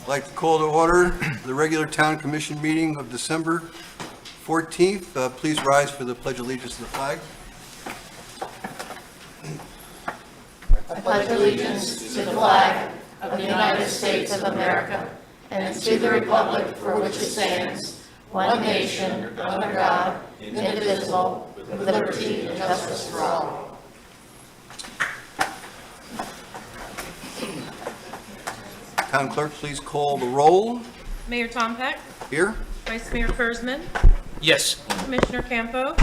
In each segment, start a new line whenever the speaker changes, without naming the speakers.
I'd like to call to order the regular Town Commission meeting of December 14th. Please rise for the Pledge of Allegiance to the flag.
I pledge allegiance to the flag of the United States of America and to the republic for which it stands, one nation, under God, indivisible, with liberty and justice for all.
Town Clerk, please call the roll.
Mayor Tom Peck,
Here.
Vice Mayor Kurzman,
Yes.
Commissioner Campo,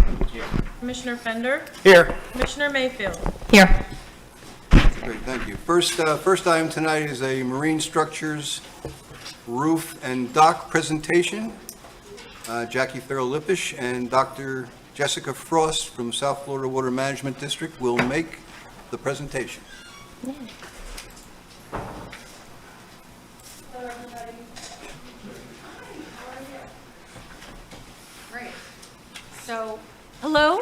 Commissioner Fender,
Here.
Commissioner Mayfield.
Here.
Great, thank you. First item tonight is a marine structures, roof, and dock presentation. Jackie Farrell-Lippisch and Dr. Jessica Frost from South Florida Water Management District will make the presentation.
Great. So, hello.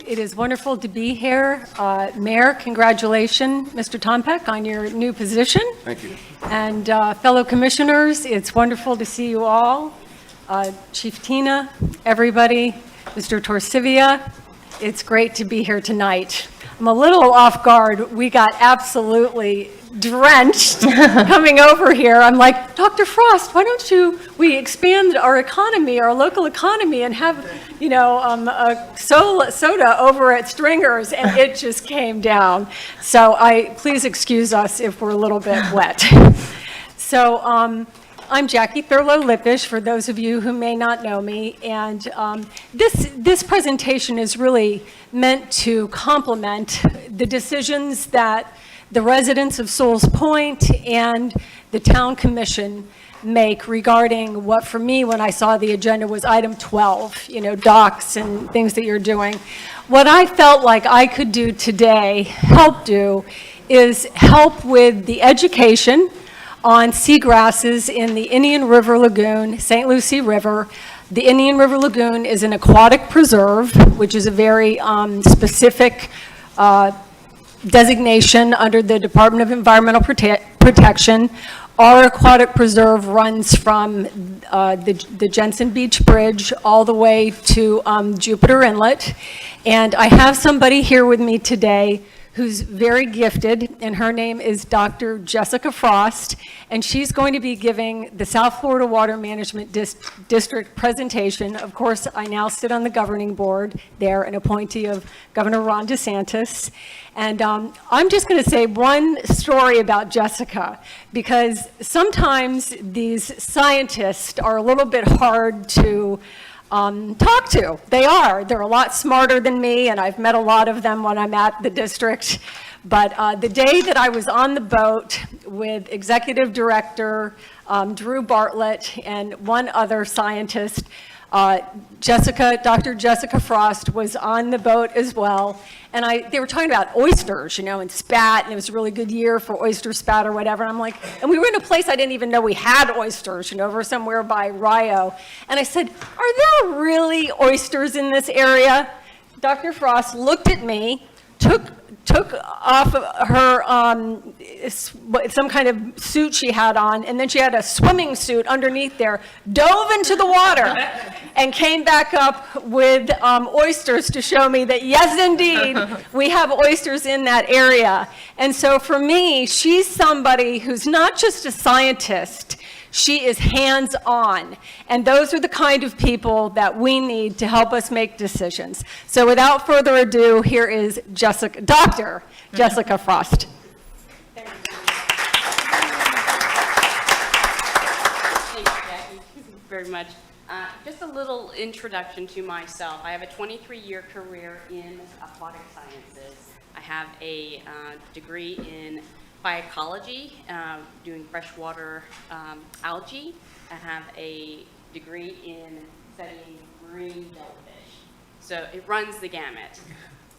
It is wonderful to be here. Mayor, congratulations, Mr. Tom Peck, on your new position.
Thank you.
And fellow commissioners, it's wonderful to see you all. Chief Tina, everybody, Mr. Torsivia, it's great to be here tonight. I'm a little off guard. We got absolutely drenched coming over here. I'm like, Dr. Frost, why don't we expand our economy, our local economy, and have, a soda over at Stringer's, and it just came down. So please excuse us if we're a little bit wet. So I'm Jackie Farrell-Lippisch, for those of you who may not know me, and this presentation is really meant to complement the decisions that the residents of Sewalls Point and the Town Commission make regarding what, for me, when I saw the agenda, was item 12, docks and things that you're doing. What I felt like I could do today, is help with the education on seagrasses in the Indian River Lagoon, St. Lucie River. The Indian River Lagoon is an aquatic preserve, which is a very specific designation under the Department of Environmental Protection. Our aquatic preserve runs from the Jensen Beach Bridge all the way to Jupiter Inlet. And I have somebody here with me today who's very gifted, and her name is Dr. Jessica Frost, and she's going to be giving the South Florida Water Management District presentation. Of course, I now sit on the governing board there, an appointee of Governor Ron DeSantis. And I'm just going to say one story about Jessica, because sometimes these scientists are a little bit hard to talk to. They're a lot smarter than me, and I've met a lot of them when I'm at the district. But the day that I was on the boat with Executive Director Drew Bartlett and one other scientist, Dr. Jessica Frost was on the boat as well, and they were talking about oysters, and spat, and it was a really good year for oyster spat or whatever. And I'm like, and we were in a place I didn't even know we had oysters, over somewhere by Rio. And I said, are there really oysters in this area? Dr. Frost looked at me, took off of her some kind of suit she had on, and then she had a swimming suit underneath there, dove into the water, and came back up with oysters to show me that, yes, indeed, we have oysters in that area. And so for me, she's somebody who's not just a scientist, she is hands-on, and those are the kind of people that we need to help us make decisions. So without further ado, here is Dr. Jessica Frost.
Thank you, Jackie, very much. Just a little introduction to myself. I have a 23-year career in aquatic sciences. I have a degree in biology, doing freshwater algae. I have a degree in studying marine jellyfish. So it runs the gamut.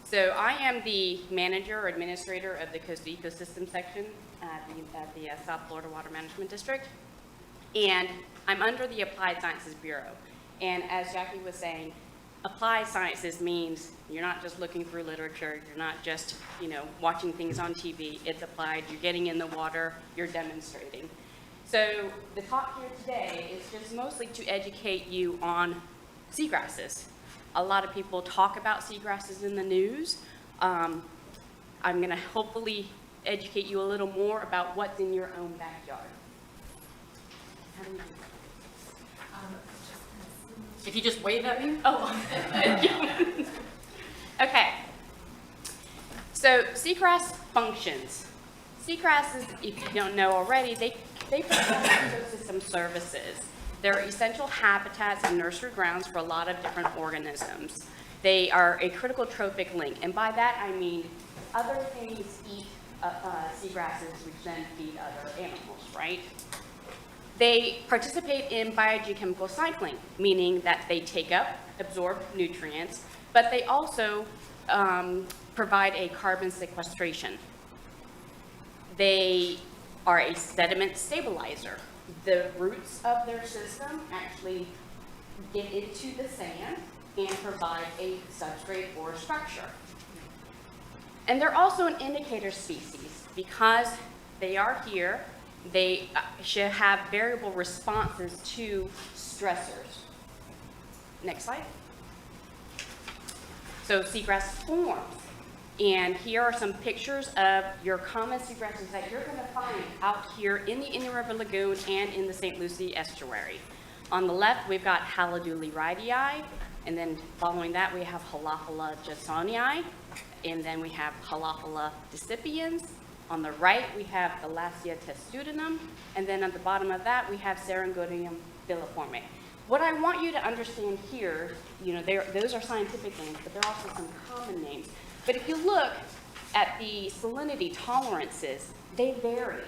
So I am the manager or administrator of the coastal ecosystem section at the South Florida Water Management District. And I'm under the Applied Sciences Bureau. And as Jackie was saying, applied sciences means you're not just looking through literature, you're not just, watching things on TV. It's applied, you're getting in the water, you're demonstrating. So the talk here today is just mostly to educate you on seagrasses. A lot of people talk about seagrasses in the news. I'm going to hopefully educate you a little more about what's in your own backyard. How do we do that? If you just wave at me? Oh, thank you. Okay. So seagrass functions. Seagrasses, if you don't know already, they provide ecosystem services. They're essential habitats and nursery grounds for a lot of different organisms. They are a critical trophic link, and by that I mean other things eat seagrasses, which then feed other animals, right? They participate in biogeochemical cycling, meaning that they take up, absorb nutrients, but they also provide a carbon sequestration. They are a sediment stabilizer. The roots of their system actually get into the sand and provide a substrate or structure. And they're also an indicator species because they are here. They should have variable responses to stressors. Next slide. So seagrass forms. And here are some pictures of your common seagrasses that you're going to find out here in the Indian River Lagoon and in the St. Lucie estuary. On the left, we've got Haliduli rydii, and then following that, we have Halophila jasonii, and then we have Halophila decipiens. On the right, we have Elasia testudinum, and then at the bottom of that, we have Serengodium filiforme. What I want you to understand here, those are scientific names, but there are also some common names. But if you look at the salinity tolerances, they vary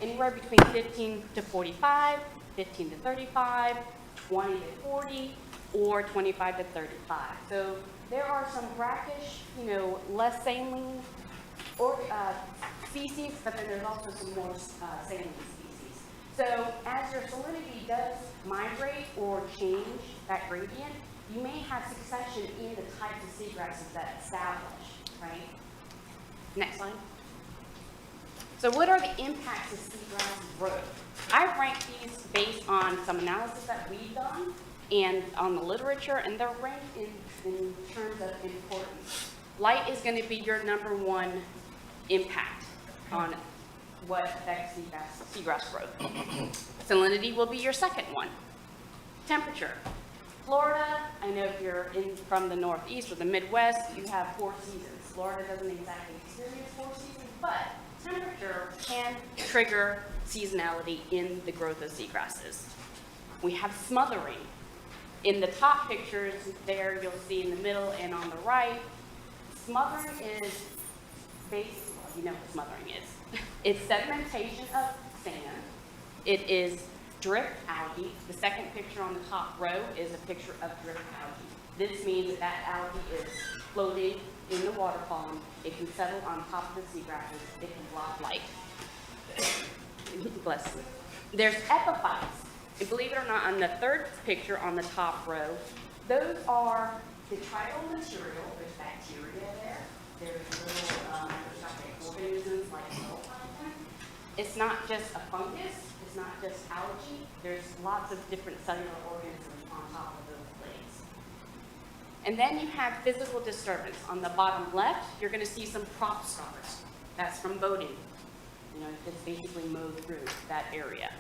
anywhere between 15 to 45, 15 to 35, 20 to 40, or 25 to 35. So there are some brackish, less saline or species, but then there's also some more saline species. So as your salinity does migrate or change that gradient, you may have succession in the types of seagrasses that establish, right? Next slide. So what are the impacts of seagrass growth? I've ranked these based on some analysis that we've done and on the literature, and they're ranked in terms of importance. Light is going to be your number one impact on what affects seagrass growth. Salinity will be your second one. Temperature. Florida, I know if you're from the Northeast or the Midwest, you have 4 seasons. Florida doesn't exactly experience 4 seasons, but temperature can trigger seasonality in the growth of seagrasses. We have smothering. In the top pictures there, you'll see in the middle and on the right, smothering is basically, well, you know what smothering is. It's sedimentation of sand. It is drift algae. The second picture on the top row is a picture of drift algae. This means that algae is floating in the water column. It can settle on top of the seagrasses. It can block light. Bless you. There's epiphytes. And believe it or not, on the third picture on the top row, those are detrital material. There's bacteria there. There's little microscopic organisms like zooplankton. It's not just a fungus. It's not just algae. There's lots of different cellular organisms on top of those plates. And then you have physical disturbance. On the bottom left, you're going to see some prop scars. That's from boating. It's basically mowed through that area.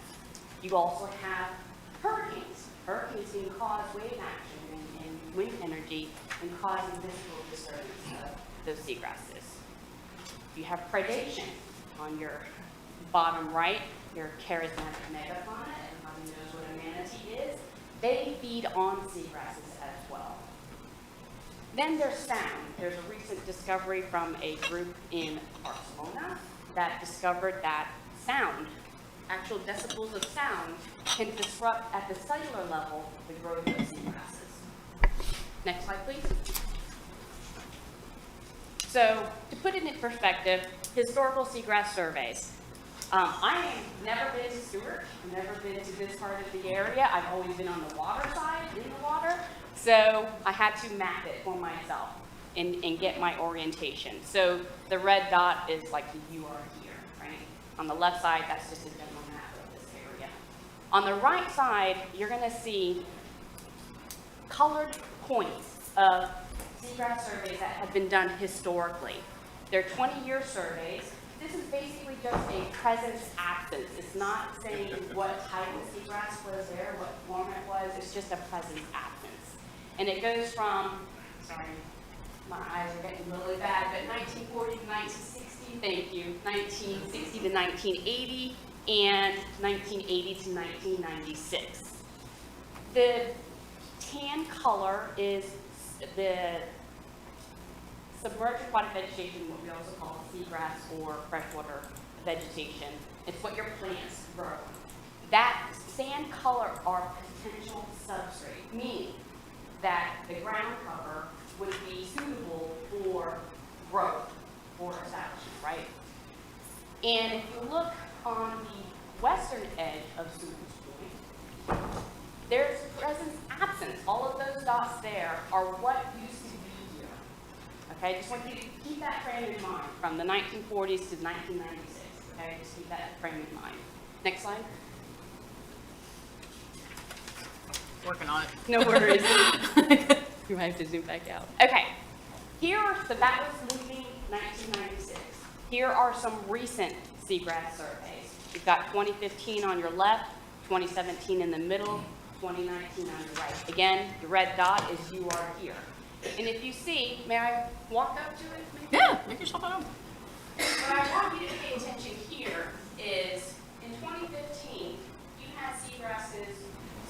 You also have hurricanes. Hurricanes can cause wave action and wind energy and causing physical disturbance of those seagrasses. You have predation on your bottom right, your charismatic megafauna. Everybody knows what a manatee is. They feed on seagrasses as well. Then there's sound. There's a recent discovery from a group in Barcelona that discovered that sound, actual decibels of sound, can disrupt at the cellular level the growth of seagrasses. Next slide, please. So to put it in perspective, historical seagrass surveys. I have never been to Stewart. I've never been to this part of the area. I've always been on the water side, in the water. So I had to map it for myself and get my orientation. So the red dot is like you are here, right? On the left side, that's just a general map of this area. On the right side, you're going to see colored points of seagrass surveys that have been done historically. They're 20-year surveys. This is basically just a presence absence. It's not saying what type of seagrass was there, what form it was. It's just a presence absence. And it goes from, sorry, my eyes are getting really bad, but 1940 to 1960, thank you, 1960 to 1980, and 1980 to 1996. The tan color is the submerged aquatic vegetation, what we also call seagrass or freshwater vegetation. It's what your plants grow. That sand color are potential substrate, meaning that the ground cover would be suitable for growth, for establishment, right? And if you look on the western edge of Sewalls Point, there's presence absence. All of those dots there are what used to be here. Okay, just want you to keep that frame in mind from the 1940s to 1996. Okay, just keep that frame in mind. Next slide.
Working on it.
No worries. You might have to zoom back out. Okay, so that was leaving 1996. Here are some recent seagrass surveys. You've got 2015 on your left, 2017 in the middle, 2019 on your right. Again, the red dot is you are here. And if you see, may I walk up to it? Maybe?
Yeah, make yourself at home.
What I want you to pay attention here is in 2015, you had seagrasses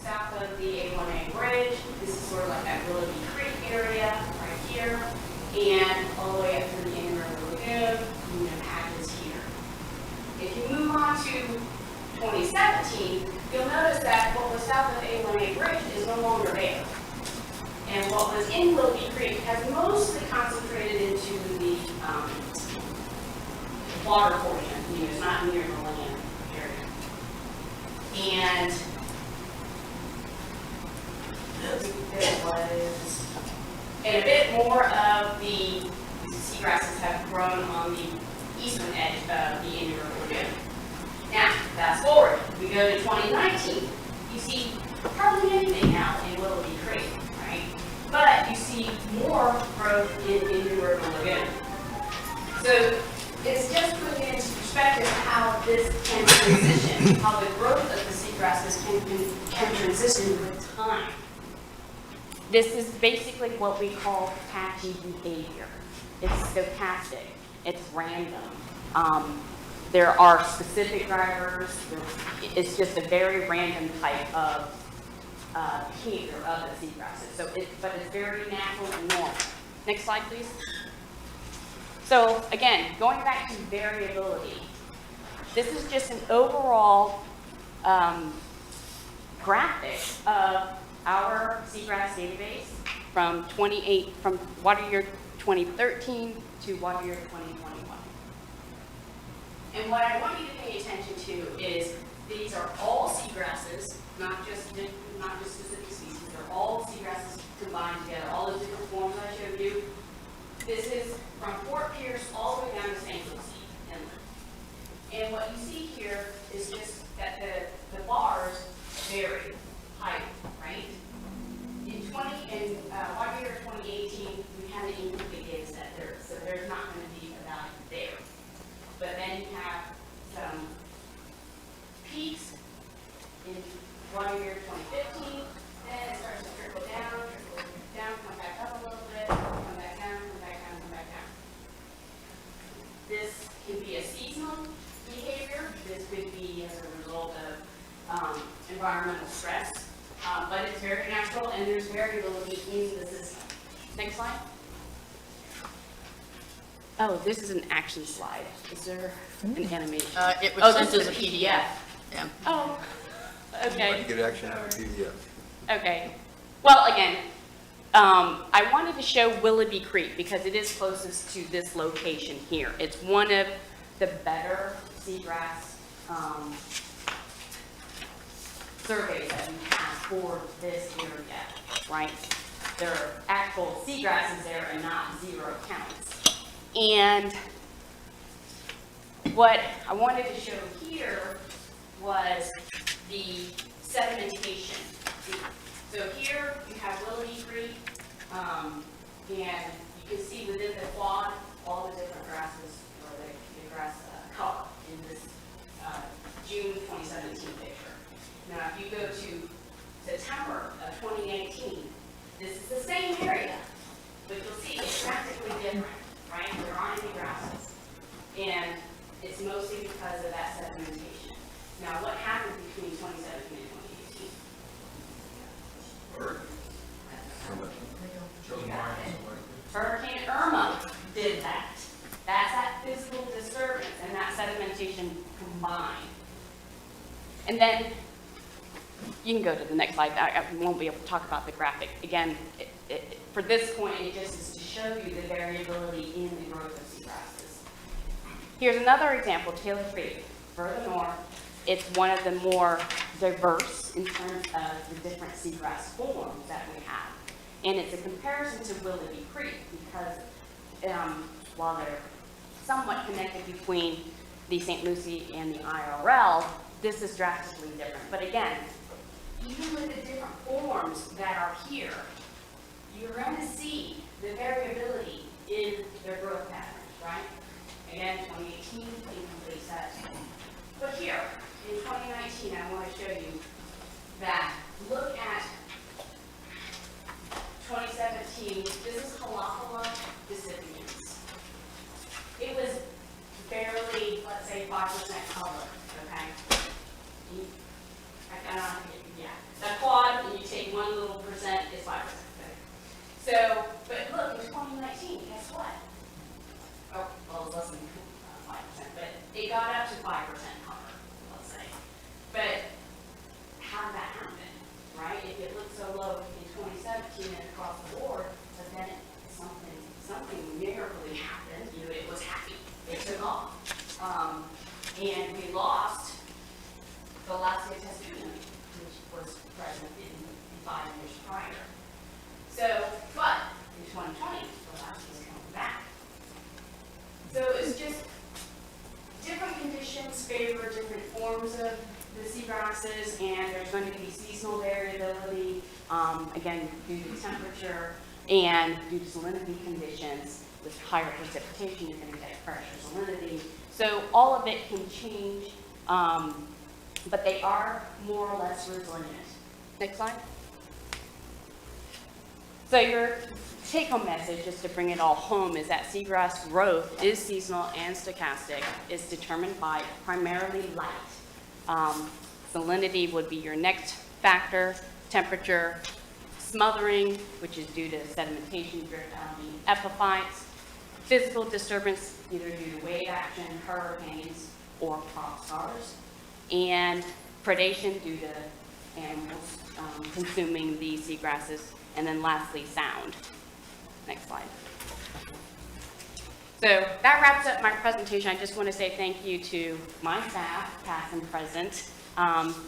south of the A1A bridge. This is sort of like that Willoughby Creek area right here, and all the way up through the Indian River Lagoon, you have this here. If you move on to 2017, you'll notice that what was south of the A1A bridge is no longer there. And what was in Willoughby Creek has mostly concentrated into the water portion. It's not near the land area. And there was, and a bit more of the seagrasses have grown on the eastern edge of the Indian River Lagoon. Now, fast forward, we go to 2019. You see hardly anything now in Willoughby Creek, right? But you see more growth in Indian River Lagoon. So it's just putting into perspective how this can transition, how the growth of the seagrasses can transition with time. This is basically what we call patchy behavior. It's stochastic. It's random. There are specific drivers. It's just a very random type of behavior of the seagrasses. But it's very natural and normal. Next slide, please. So again, going back to variability, this is just an overall graphic of our seagrass database from water year 2013 to water year 2021. And what I want you to pay attention to is these are all seagrasses, not just specific species. They're all seagrasses combined together, all those different forms I showed you. This is from Fort Pierce all the way down to St. Lucie Inlet. And what you see here is just that the bars vary height, right? In water year 2018, we had an incomplete data set there, so there's not going to be a value there. But then you have some peaks in water year 2015, then it starts to trickle down, come back up a little bit, come back down, come back down, come back down. This can be a seasonal behavior. This could be as a result of environmental stress, but it's very natural and there's variability in the system. Next slide. Oh, this is an action slide. Is there an animation?
It was sent
this
as a
is
PDF. Yeah.
Oh, okay.
Get action on PDF.
Okay. Well, again, I wanted to show Willoughby Creek because it is closest to this location here. It's one of the better seagrass surveys that we have for this area, right? There are actual seagrasses there and not zero counts. And what I wanted to show here was the sedimentation. So here you have Willoughby Creek, and you can see within the quad all the different grasses, or the grass color in this June 2017 picture. Now, if you go to September of 2018, this is the same area, but you'll see it's drastically different, right? There aren't any grasses, and it's mostly because of that sedimentation. Now, what happened between 2017 and 2018? Hurricane Irma did that. That's that physical disturbance and that sedimentation combined. And then you can go to the next slide. I won't be able to talk about the graphic. Again, for this point, it just is to show you the variability in the growth of seagrasses. Here's another example, Taylor Creek, further north. It's one of the more diverse in terms of the different seagrass forms that we have. And it's a comparison to Willoughby Creek because while they're somewhat connected between the St. Lucie and the IRL, this is drastically different. But again, even with the different forms that are here, you're going to see the variability in their growth patterns, right? Again, 2018, incomplete set. But here, in 2019, I want to show you that. Look at 2017. This is Calapala decipiens. It was barely, let's say, 5% color, okay? The quad, and you take one little percent, is 5%. Okay? So, but look, in 2019, guess what? Oh, well, it's less than 5%, but it got up to 5% color, let's say. But how did that happen, right? If it looked so low in 2017 and across the board, but then something miraculously happened. You know, it was happy. It took off. And we lost the Alaska testudium, which was present in 5 years prior. So, but in 2020, Alaska is coming back. So it's just different conditions favor different forms of the seagrasses, and there's going to be seasonal variability, again, due to temperature and due to salinity conditions. With higher precipitation, you're going to get pressure salinity. So all of it can change, but they are more or less resilient. Next slide. So your take-home message, just to bring it all home, is that seagrass growth is seasonal and stochastic. It's determined by primarily light. Salinity would be your next factor, temperature, smothering, which is due to sedimentation, drift algae, epiphytes, physical disturbance, either due to wave action, hurricanes, or crop stars, and predation due to animals consuming the seagrasses, and then lastly, sound. Next slide. So that wraps up my presentation. I just want to say thank you to my staff, past and present,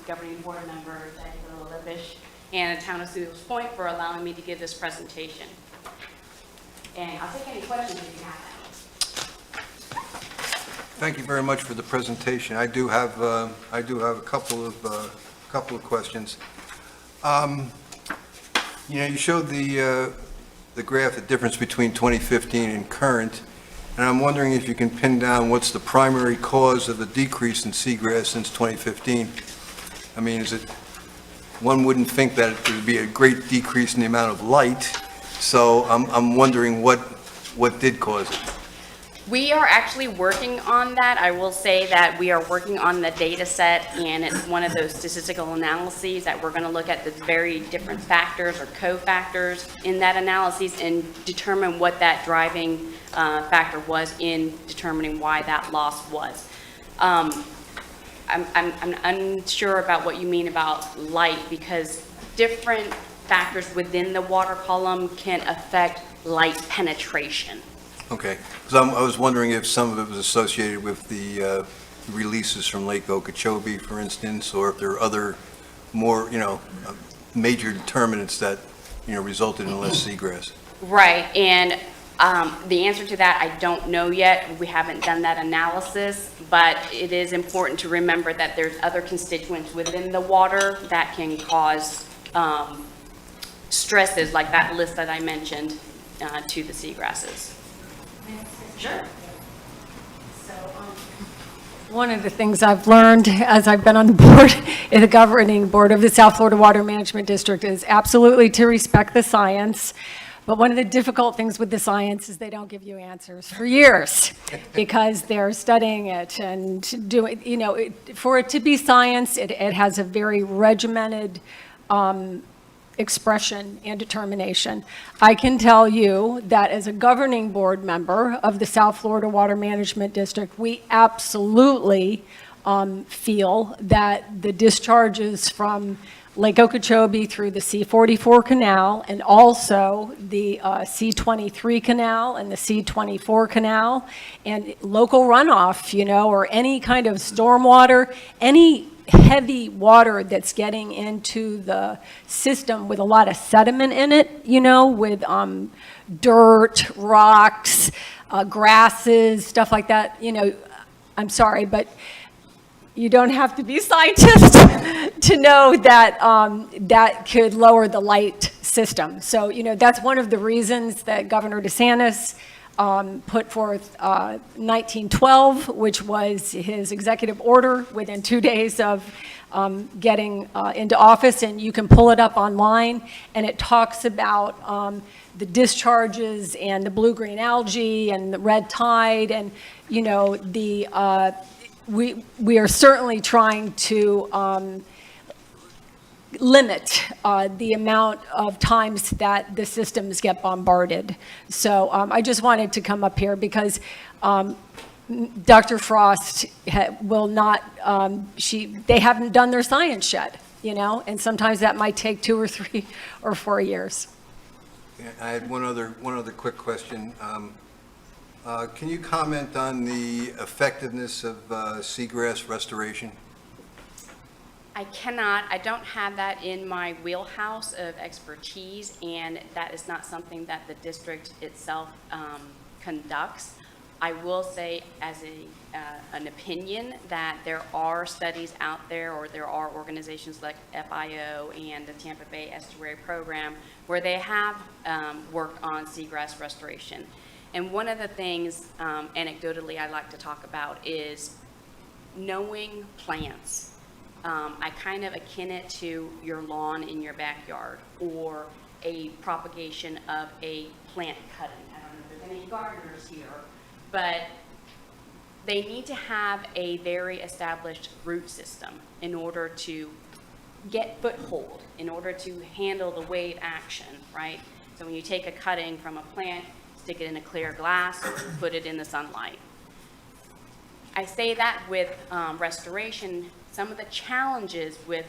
governing board member Jackie Lippish, and the town of Sewalls Point for allowing me to give this presentation. And I'll take any questions if you have them.
Thank you very much for the presentation. I do have a couple of questions. You know, you showed the graph, the difference between 2015 and current, and I'm wondering if you can pin down what's the primary cause of the decrease in seagrass since 2015. I mean, is it, one wouldn't think that there would be a great decrease in the amount of light, so I'm wondering what did cause it.
We are actually working on that. I will say that we are working on the data set, and it's one of those statistical analyses that we're going to look at the very different factors or cofactors in that analysis and determine what that driving factor was in determining why that loss was. I'm unsure about what you mean about light, because different factors within the water column can affect light penetration.
Okay, because I was wondering if some of it was associated with the releases from Lake Okeechobee, for instance, or if there are other more, major determinants that, resulted in less seagrass.
Right, and The answer to that, I don't know yet. We haven't done that analysis, but it is important to remember that there's other constituents within the water that can cause stresses like that list that I mentioned to the seagrasses. Sure.
One of the things I've learned as I've been on the board, in the governing board of the South Florida Water Management District, is absolutely to respect the science. But one of the difficult things with the science is they don't give you answers for years because they're studying it and doing, for it to be science, it has a very regimented expression and determination. I can tell you that as a governing board member of the South Florida Water Management District, we absolutely feel that the discharges from Lake Okeechobee through the C-44 canal and also the C-23 canal and the C-24 canal and local runoff, or any kind of stormwater, any heavy water that's getting into the system with a lot of sediment in it, with dirt, rocks, grasses, stuff like that, I'm sorry, but you don't have to be a scientist to know that that could lower the light system. So, that's one of the reasons that Governor DeSantis put forth 1912, which was his executive order within 2 days of getting into office, and you can pull it up online, and it talks about the discharges and the blue-green algae and the red tide, and we are certainly trying to limit the amount of times that the systems get bombarded. So I just wanted to come up here because Dr. Frost will not, they haven't done their science yet, and sometimes that might take 2 or 3 or 4 years.
Yeah, I had one other quick question. Can you comment on the effectiveness of seagrass restoration?
I cannot. I don't have that in my wheelhouse of expertise, and that is not something that the district itself conducts. I will say as an opinion that there are studies out there, or there are organizations like FIO and the Tampa Bay Estuary Program where they have worked on seagrass restoration. And one of the things, anecdotally, I like to talk about is knowing plants. I kind of akin it to your lawn in your backyard or a propagation of a plant cutting. I don't know if there's any gardeners here, but they need to have a very established root system in order to get foothold, in order to handle the wave action, right? So when you take a cutting from a plant, stick it in a clear glass, put it in the sunlight. I say that with restoration. Some of the challenges with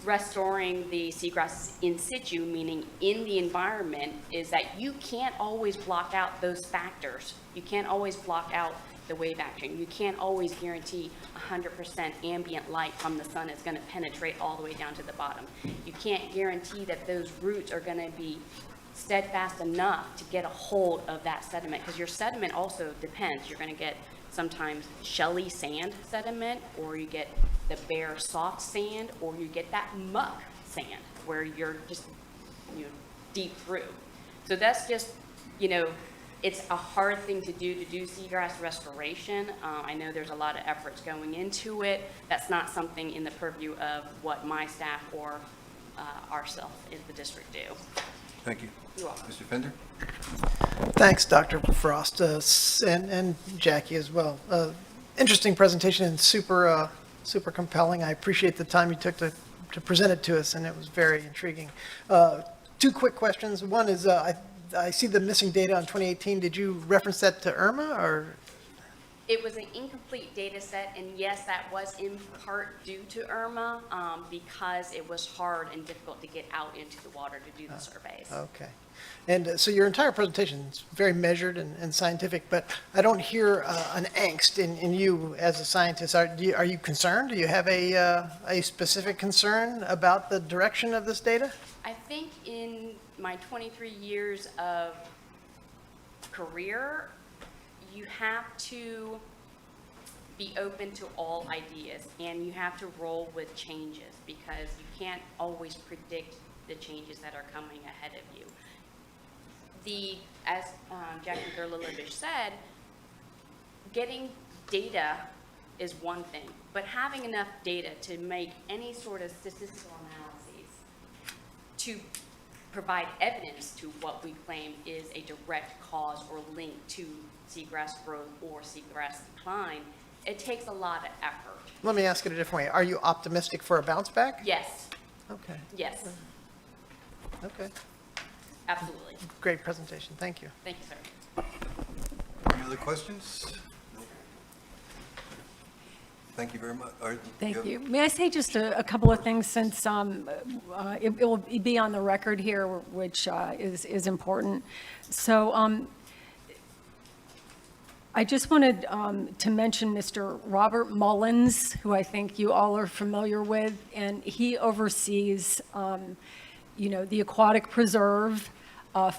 restoring the seagrasses in situ, meaning in the environment, is that you can't always block out those factors. You can't always block out the wave action. You can't always guarantee 100% ambient light from the sun is going to penetrate all the way down to the bottom. You can't guarantee that those roots are going to be steadfast enough to get a hold of that sediment, because your sediment also depends. You're going to get sometimes shelly sand sediment, or you get the bare soft sand, or you get that muck sand where you're just deep through. So that's just, it's a hard thing to do seagrass restoration. I know there's a lot of efforts going into it. That's not something in the purview of what my staff or ourselves in the district do.
Thank you.
You're welcome.
Mr. Fender?
Thanks, Dr. Frost, and Jackie as well. Interesting presentation and super compelling. I appreciate the time you took to present it to us, and it was very intriguing. 2 quick questions. One is, I see the missing data on 2018. Did you reference that to Irma, or?
It was an incomplete data set, and yes, that was in part due to Irma, because it was hard and difficult to get out into the water to do the surveys.
Okay. And so your entire presentation is very measured and scientific, but I don't hear an angst in you as a scientist. Are you concerned? Do you have a specific concern about the direction of this data?
I think in my 23 years of career, you have to be open to all ideas, and you have to roll with changes, because you can't always predict the changes that are coming ahead of you. As Jackie Gerla-Libish said, getting data is one thing, but having enough data to make any sort of statistical analyses to provide evidence to what we claim is a direct cause or link to seagrass growth or seagrass decline, it takes a lot of effort.
Let me ask it a different way. Are you optimistic for a bounce back?
Yes,
Okay,
yes,
okay.
absolutely.
Great presentation. Thank you.
Thank you, sir.
Any other questions? No. Thank you very much.
Thank you. May I say just a couple of things, since it will be on the record here, which is important. So I just wanted to mention Mr. Robert Mullins, who I think you all are familiar with, and he oversees, the aquatic preserve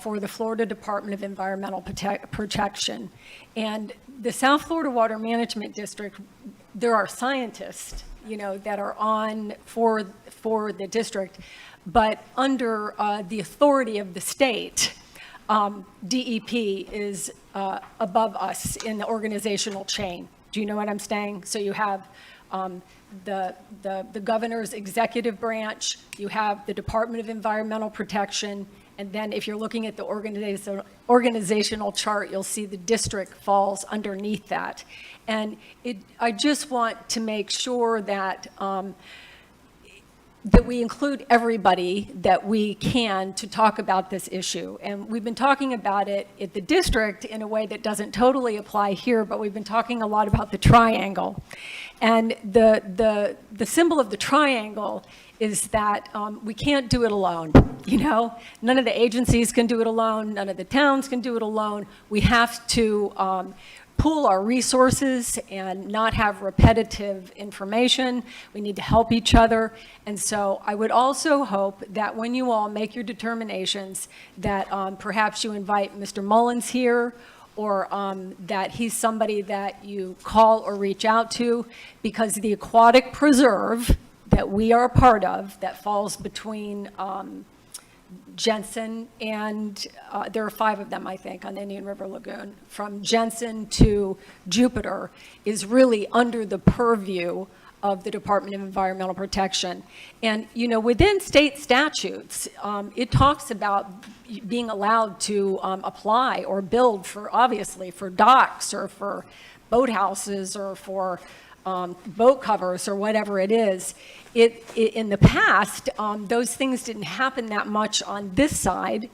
for the Florida Department of Environmental Protection. And the South Florida Water Management District, there are scientists, that are on for the district, but under the authority of the state, DEP is above us in the organizational chain. Do you know what I'm saying? So you have the governor's executive branch, you have the Department of Environmental Protection, and then if you're looking at the organizational chart, you'll see the district falls underneath that. And I just want to make sure that that we include everybody that we can to talk about this issue. And we've been talking about it at the district in a way that doesn't totally apply here, but we've been talking a lot about the triangle. And the symbol of the triangle is that we can't do it alone, None of the agencies can do it alone, none of the towns can do it alone. We have to pool our resources and not have repetitive information. We need to help each other. And so I would also hope that when you all make your determinations, that perhaps you invite Mr. Mullins here, or that he's somebody that you call or reach out to, because the aquatic preserve that we are a part of, that falls between Jensen and there are 5 of them, I think, on the Indian River Lagoon, from Jensen to Jupiter, is really under the purview of the Department of Environmental Protection. And, within state statutes, it talks about being allowed to apply or build obviously for docks or for boathouses or for boat covers or whatever it is. In the past, those things didn't happen that much on this side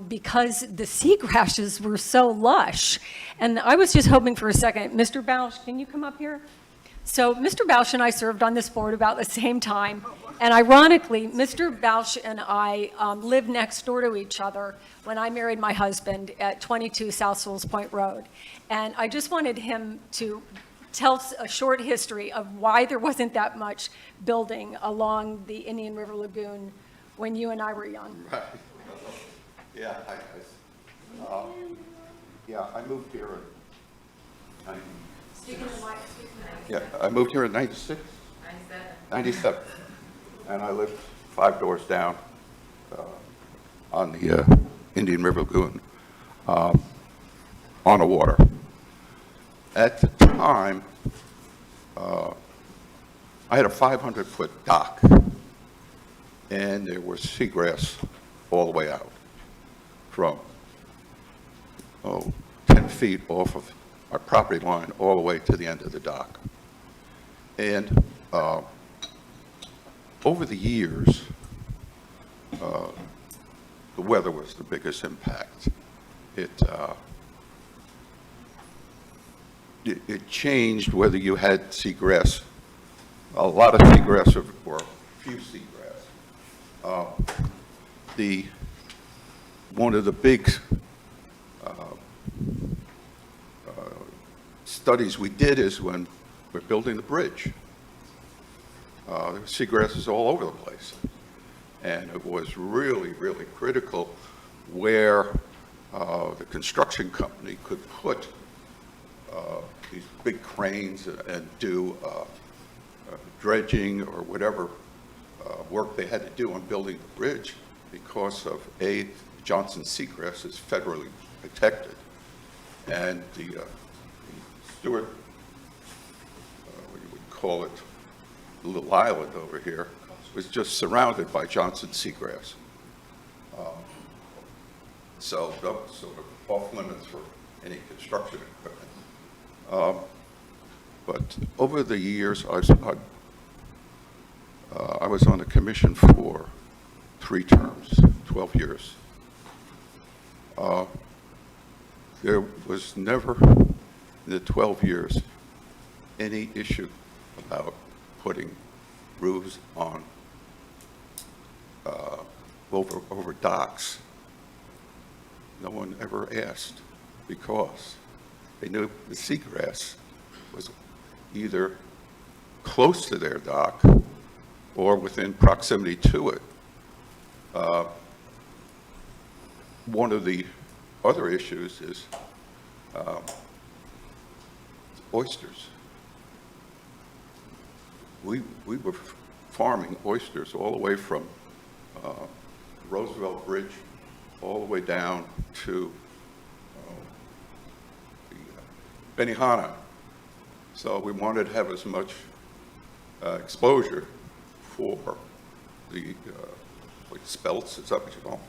because the seagrasses were so lush. And I was just hoping for a second, Mr. Bausch, can you come up here? So Mr. Bausch and I served on this board about the same time. And ironically, Mr. Bausch and I lived next door to each other when I married my husband at 22 South Sewalls Point Road. And I just wanted him to tell a short history of why there wasn't that much building along the Indian River Lagoon when you and I were young.
Right. Yeah, I moved here I moved here in 96? 97. And I lived 5 doors down on the Indian River Lagoon on the water. At the time, I had a 500-foot dock, and there was seagrass all the way out from 10 feet off of our property line all the way to the end of the dock. And over the years, the weather was the biggest impact. it changed whether you had seagrass, a lot of seagrass or few seagrass. One of the big studies we did is when we're building the bridge. Seagrass is all over the place. And it was really, really critical where the construction company could put these big cranes and do dredging or whatever work they had to do on building the bridge because of Johnson seagrass is federally protected. And the Stewart, what you would call it, the little island over here, was just surrounded by Johnson seagrass. So that was sort of off limits for any construction equipment. But over the years, I was on the commission for 3 terms, 12 years. There was never, in the 12 years, any issue about putting roofs on over docks. No one ever asked because they knew the seagrass was either close to their dock or within proximity to it. One of the other issues is oysters. We were farming oysters all the way from Roosevelt Bridge all the way down to Benihana. So we wanted to have as much exposure for the spelts, is that what you call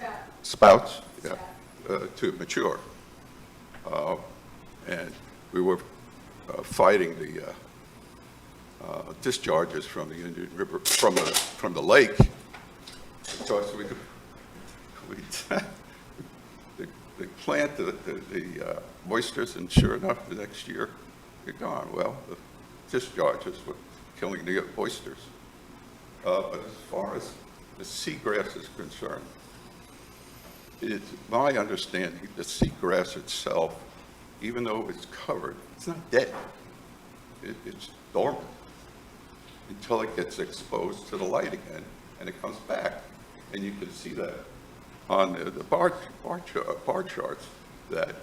them? Spouts, yeah, to mature. And we were fighting the discharges from the Indian River, from the lake. So they plant the oysters, and sure enough, the next year, they're gone. Well, the discharges were killing the oysters. But as far as the seagrass is concerned, it's my understanding the seagrass itself, even though it's covered, it's not dead. It's dormant until it gets exposed to the light again, and it comes back. And you can see that on the bar charts, that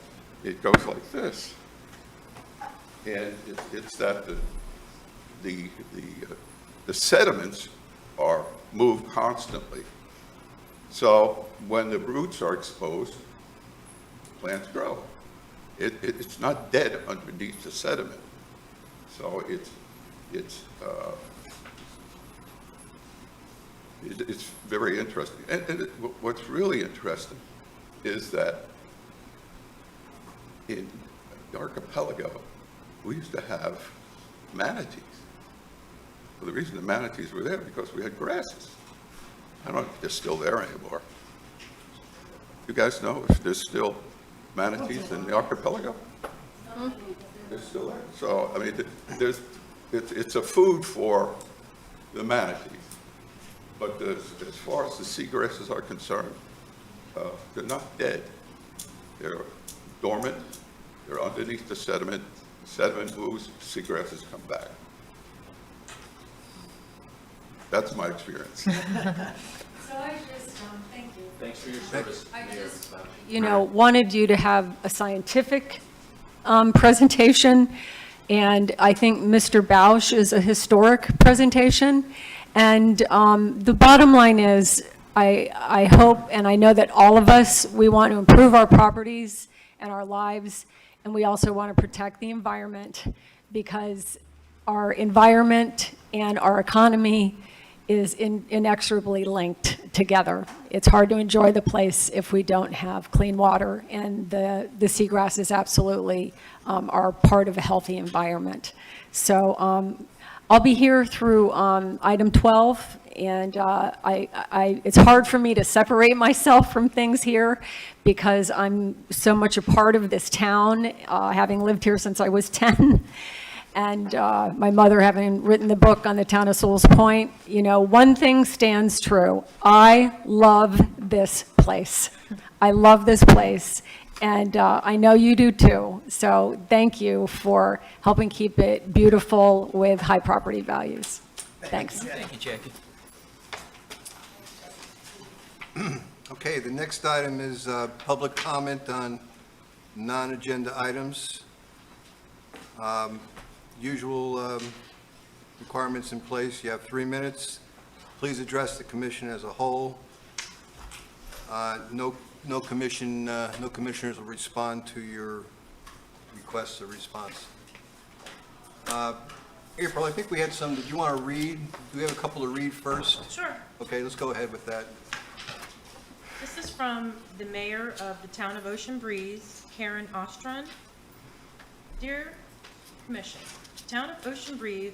it goes like this. And it's that the sediments are moved constantly. So when the roots are exposed, plants grow. It's not dead underneath the sediment. So it's very interesting. And what's really interesting is that in the archipelago, we used to have manatees. Well, the reason the manatees were there because we had grasses. I don't know if they're still there anymore. You guys know if there's still manatees in the archipelago? They're still there. So, I mean, it's a food for the manatees. But as far as the seagrasses are concerned, they're not dead. They're dormant. They're underneath the sediment. Sediment moves, seagrasses come back. That's my experience.
So I just, thank you.
Thanks for your service.
I just, wanted you to have a scientific presentation, and I think Mr. Bausch is a historic presentation. And the bottom line is, I hope, and I know that all of us, we want to improve our properties and our lives, and we also want to protect the environment, because our environment and our economy is inexorably linked together. It's hard to enjoy the place if we don't have clean water, and the seagrasses absolutely are part of a healthy environment. So I'll be here through item 12, and it's hard for me to separate myself from things here because I'm so much a part of this town, having lived here since I was 10. And my mother having written the book on the town of Sewalls Point. You know, one thing stands true. I love this place. I love this place, and I know you do too. So thank you for helping keep it beautiful with high property values. Thanks.
Thank you, Jackie.
Okay, the next item is public comment on non-agenda items. Usual requirements in place. You have 3 minutes. Please address the commission as a whole. No commissioners will respond to your requests or response. April, I think we had some. Did you want to read? Do we have a couple to read first?
Sure.
Okay, let's go ahead with that.
This is from the mayor of the town of Ocean Breeze, Karen Ostron. Dear Commission, the town of Ocean Breeze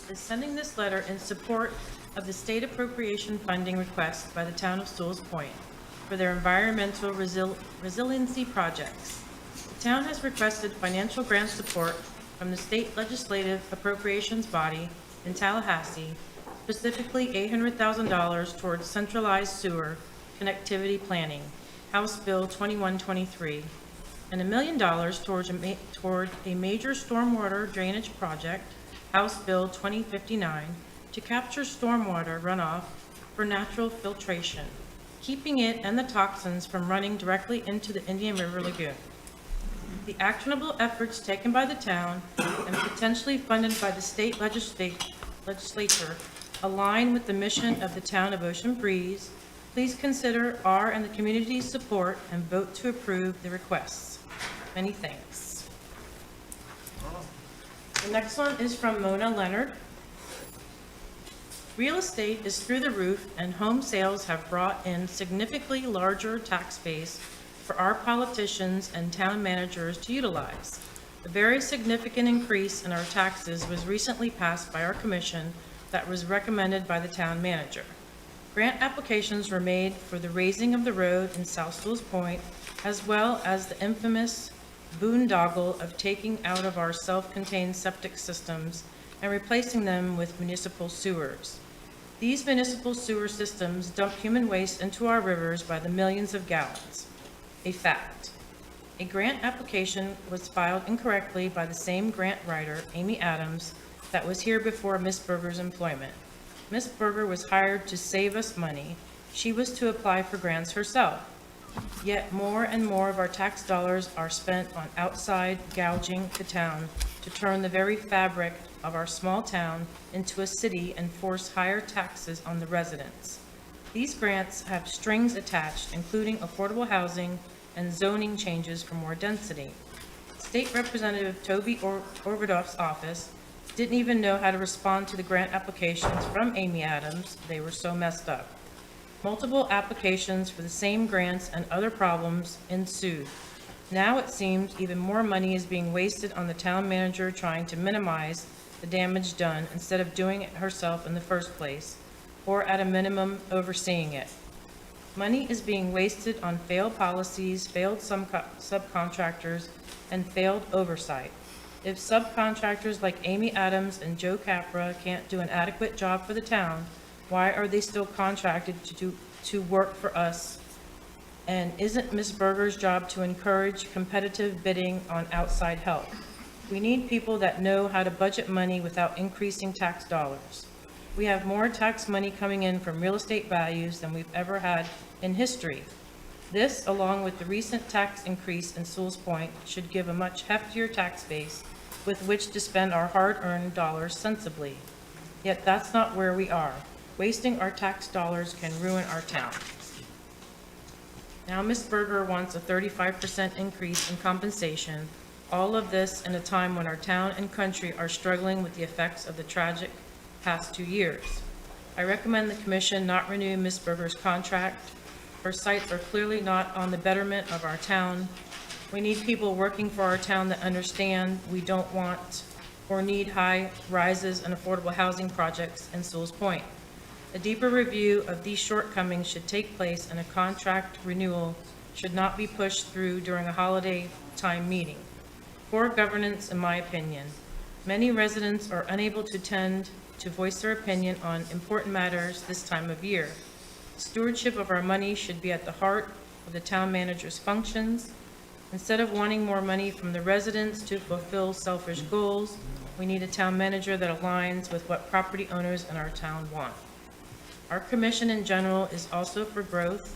is sending this in support of the state appropriation funding request by the town of Sewalls Point for their environmental resiliency projects. The town has requested financial grant support from the state legislative appropriations body in Tallahassee, specifically $800,000 towards centralized sewer connectivity planning, House Bill 2123, and $1 million toward a major stormwater drainage project, House Bill 2059, to capture stormwater runoff for natural filtration, keeping it and the toxins from running directly into the Indian River Lagoon. The actionable efforts taken by the town and potentially funded by the state legislature align with the mission of the town of Ocean Breeze. Please consider our and the community's support and vote to approve the requests. Many thanks. The next one is from Mona Leonard. Real estate is through the roof, and home sales have brought in significantly larger tax base for our politicians and town managers to utilize. A very significant increase in our taxes was recently passed by our commission that was recommended by the town manager. Grant applications were made for the raising of the road in South Sewalls Point, as well as the infamous boondoggle of taking out of our self-contained septic systems and replacing them with municipal sewers. These municipal sewer systems dump human waste into our rivers by the millions of gallons. A fact. A grant application was filed incorrectly by the same grant writer, Amy Adams, that was here before Ms. Berger's employment. Ms. Berger was hired to save us money. She was to apply for grants herself. Yet more and more of our tax dollars are spent on outside gouging the town to turn the very fabric of our small town into a city and force higher taxes on the residents. These grants have strings attached, including affordable housing and zoning changes for more density. State Representative Toby Orvidoff's office didn't even know how to respond to the grant applications from Amy Adams. They were so messed up. Multiple applications for the same grants and other problems ensued. Now it seems even more money is being wasted on the town manager trying to minimize the damage done instead of doing it herself in the first place, or at a minimum overseeing it. Money is being wasted on failed policies, failed subcontractors, and failed oversight. If subcontractors like Amy Adams and Joe Capra can't do an adequate job for the town, why are they still contracted to work for us? And isn't Ms. Berger's job to encourage competitive bidding on outside help? We need people that know how to budget money without increasing tax dollars. We have more tax money coming in from real estate values than we've ever had in history. This, along with the recent tax increase in Sewalls Point, should give a much heftier tax base with which to spend our hard-earned dollars sensibly. Yet that's not where we are. Wasting our tax dollars can ruin our town. Now Ms. Berger wants a 35% increase in compensation. All of this in a time when our town and country are struggling with the effects of the tragic past 2 years. I recommend the commission not renew Ms. Berger's contract. Her sights are clearly not on the betterment of our town. We need people working for our town that understand we don't want or need high rises and affordable housing projects in Sewalls Point. A deeper review of these shortcomings should take place, and a contract renewal should not be pushed through during a holiday time meeting. Poor governance, in my opinion. Many residents are unable to attend to voice their opinion on important matters this time of year. Stewardship of our money should be at the heart of the town manager's functions. Instead of wanting more money from the residents to fulfill selfish goals, we need a town manager that aligns with what property owners in our town want. Our commission in general is also for growth,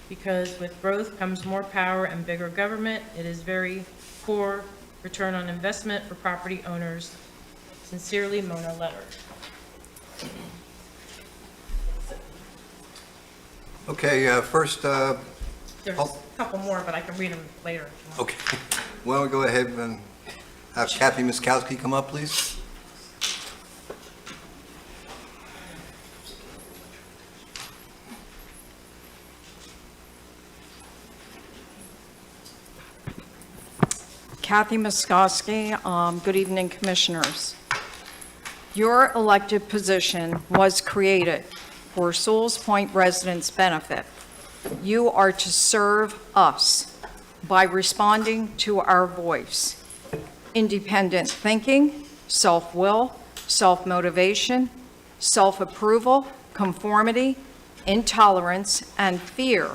because with growth comes more power and bigger government. It is very poor return on investment for property owners. Sincerely, Mona Letter.
Okay, first,
There's
Oh.
a couple more, but I can read them later. if you want.
okay, why don't we go ahead and have Kathy Miskowski come up, please?
Kathy Muskowski. Good evening, Commissioners. Your elected position was created for Sewalls Point residents' benefit. You are to serve us by responding to our voice. Independent thinking, self-will, self-motivation, self-approval, conformity, intolerance, and fear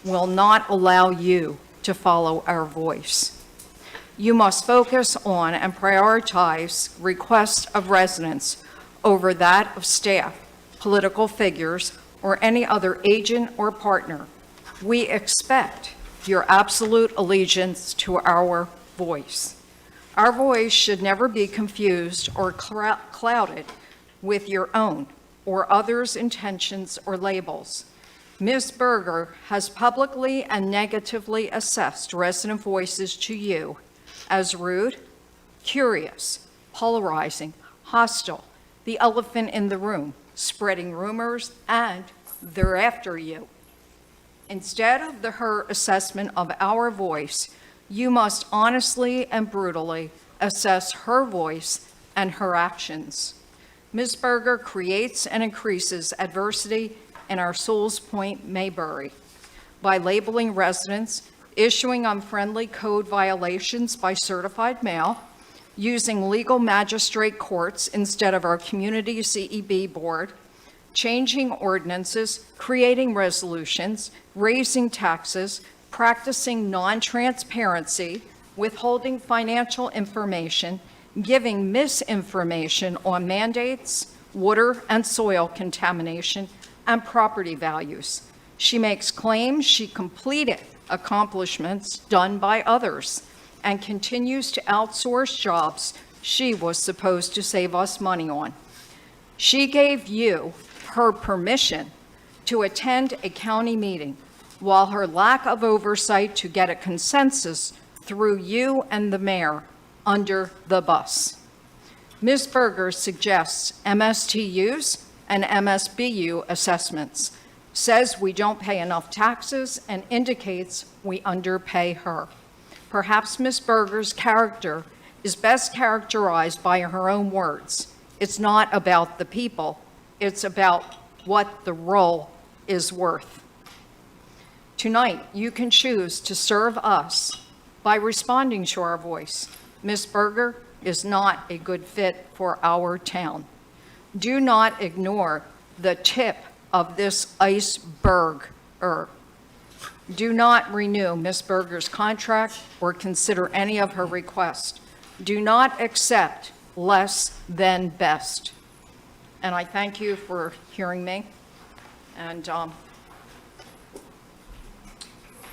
will not allow you to follow our voice. You must focus on and prioritize requests of residents over that of staff, political figures, or any other agent or partner. We expect your absolute allegiance to our voice. Our voice should never be confused or clouded with your own or others' intentions or labels. Ms. Berger has publicly and negatively assessed resident voices to you as rude, curious, polarizing, hostile, the elephant in the room, spreading rumors, and they're after you. Instead of her assessment of our voice, you must honestly and brutally assess her voice and her actions. Ms. Berger creates and increases adversity in our Sewalls Point Maybury by labeling residents, issuing unfriendly code violations by certified mail, using legal magistrate courts instead of our community CEB board, changing ordinances, creating resolutions, raising taxes, practicing non-transparency, withholding financial information, giving misinformation on mandates, water and soil contamination, and property values. She makes claims she completed accomplishments done by others and continues to outsource jobs she was supposed to save us money on. She gave you her permission to attend a county meeting, while her lack of oversight to get a consensus threw you and the mayor under the bus. Ms. Berger suggests MSTUs and MSBU assessments, says we don't pay enough taxes, and indicates we underpay her. Perhaps Ms. Berger's character is best characterized by her own words. It's not about the people, it's about what the role is worth. Tonight, you can choose to serve us by responding to our voice. Ms. Berger is not a good fit for our town. Do not ignore the tip of this iceberg. Do not renew Ms. Berger's contract or consider any of her requests. Do not accept less than best. And I thank you for hearing me. And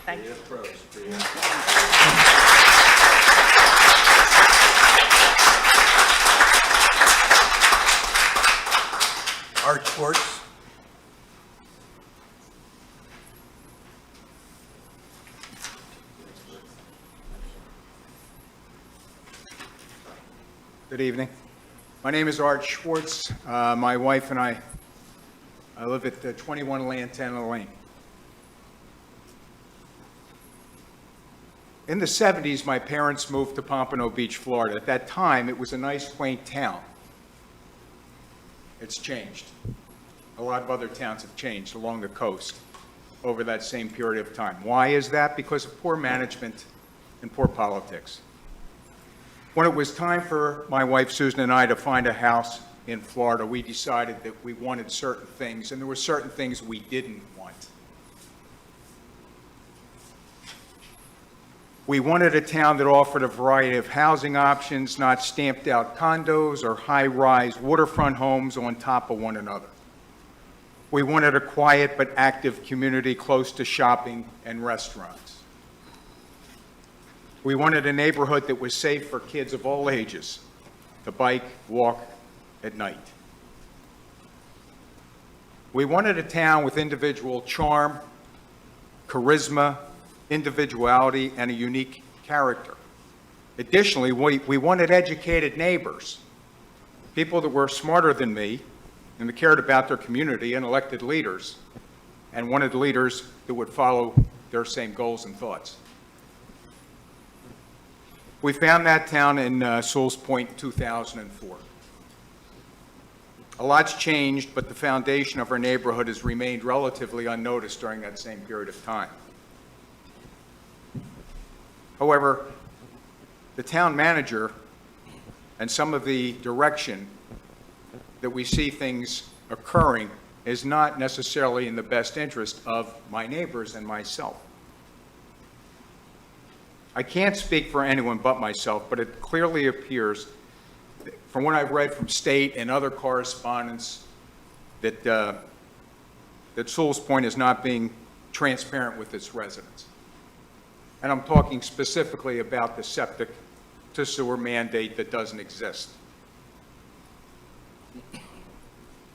thank you.
Art Schwartz.
Good evening. My name is Art Schwartz. My wife and I live at 21 Lantana Lane. In the 70s, my parents moved to Pompano Beach, Florida. At that time, it was a nice, quaint town. It's changed. a lot of other towns have changed along the coast over that same period of time. Why is that? Because of poor management and poor politics. When it was time for my wife Susan and I to find a house in Florida, we decided that we wanted certain things, and there were certain things we didn't want. We wanted a town that offered a variety of housing options, not stamped-out condos or high-rise waterfront homes on top of one another. We wanted a quiet but active community close to shopping and restaurants. We wanted a neighborhood that was safe for kids of all ages to bike, walk at night. We wanted a town with individual charm, charisma, individuality, and a unique character. Additionally, we wanted educated neighbors, people that were smarter than me and that cared about their community, and elected leaders, and wanted leaders that would follow their same goals and thoughts. We found that town in Sewalls Point in 2004. A lot's changed, but the foundation of our neighborhood has remained relatively unnoticed during that same period of time. However, the town manager and some of the direction that we see things occurring is not necessarily in the best interest of my neighbors and myself. I can't speak for anyone but myself, but it clearly appears, from what I've read from state and other correspondence, that Sewalls Point is not being transparent with its residents. And I'm talking specifically about the septic to sewer mandate that doesn't exist.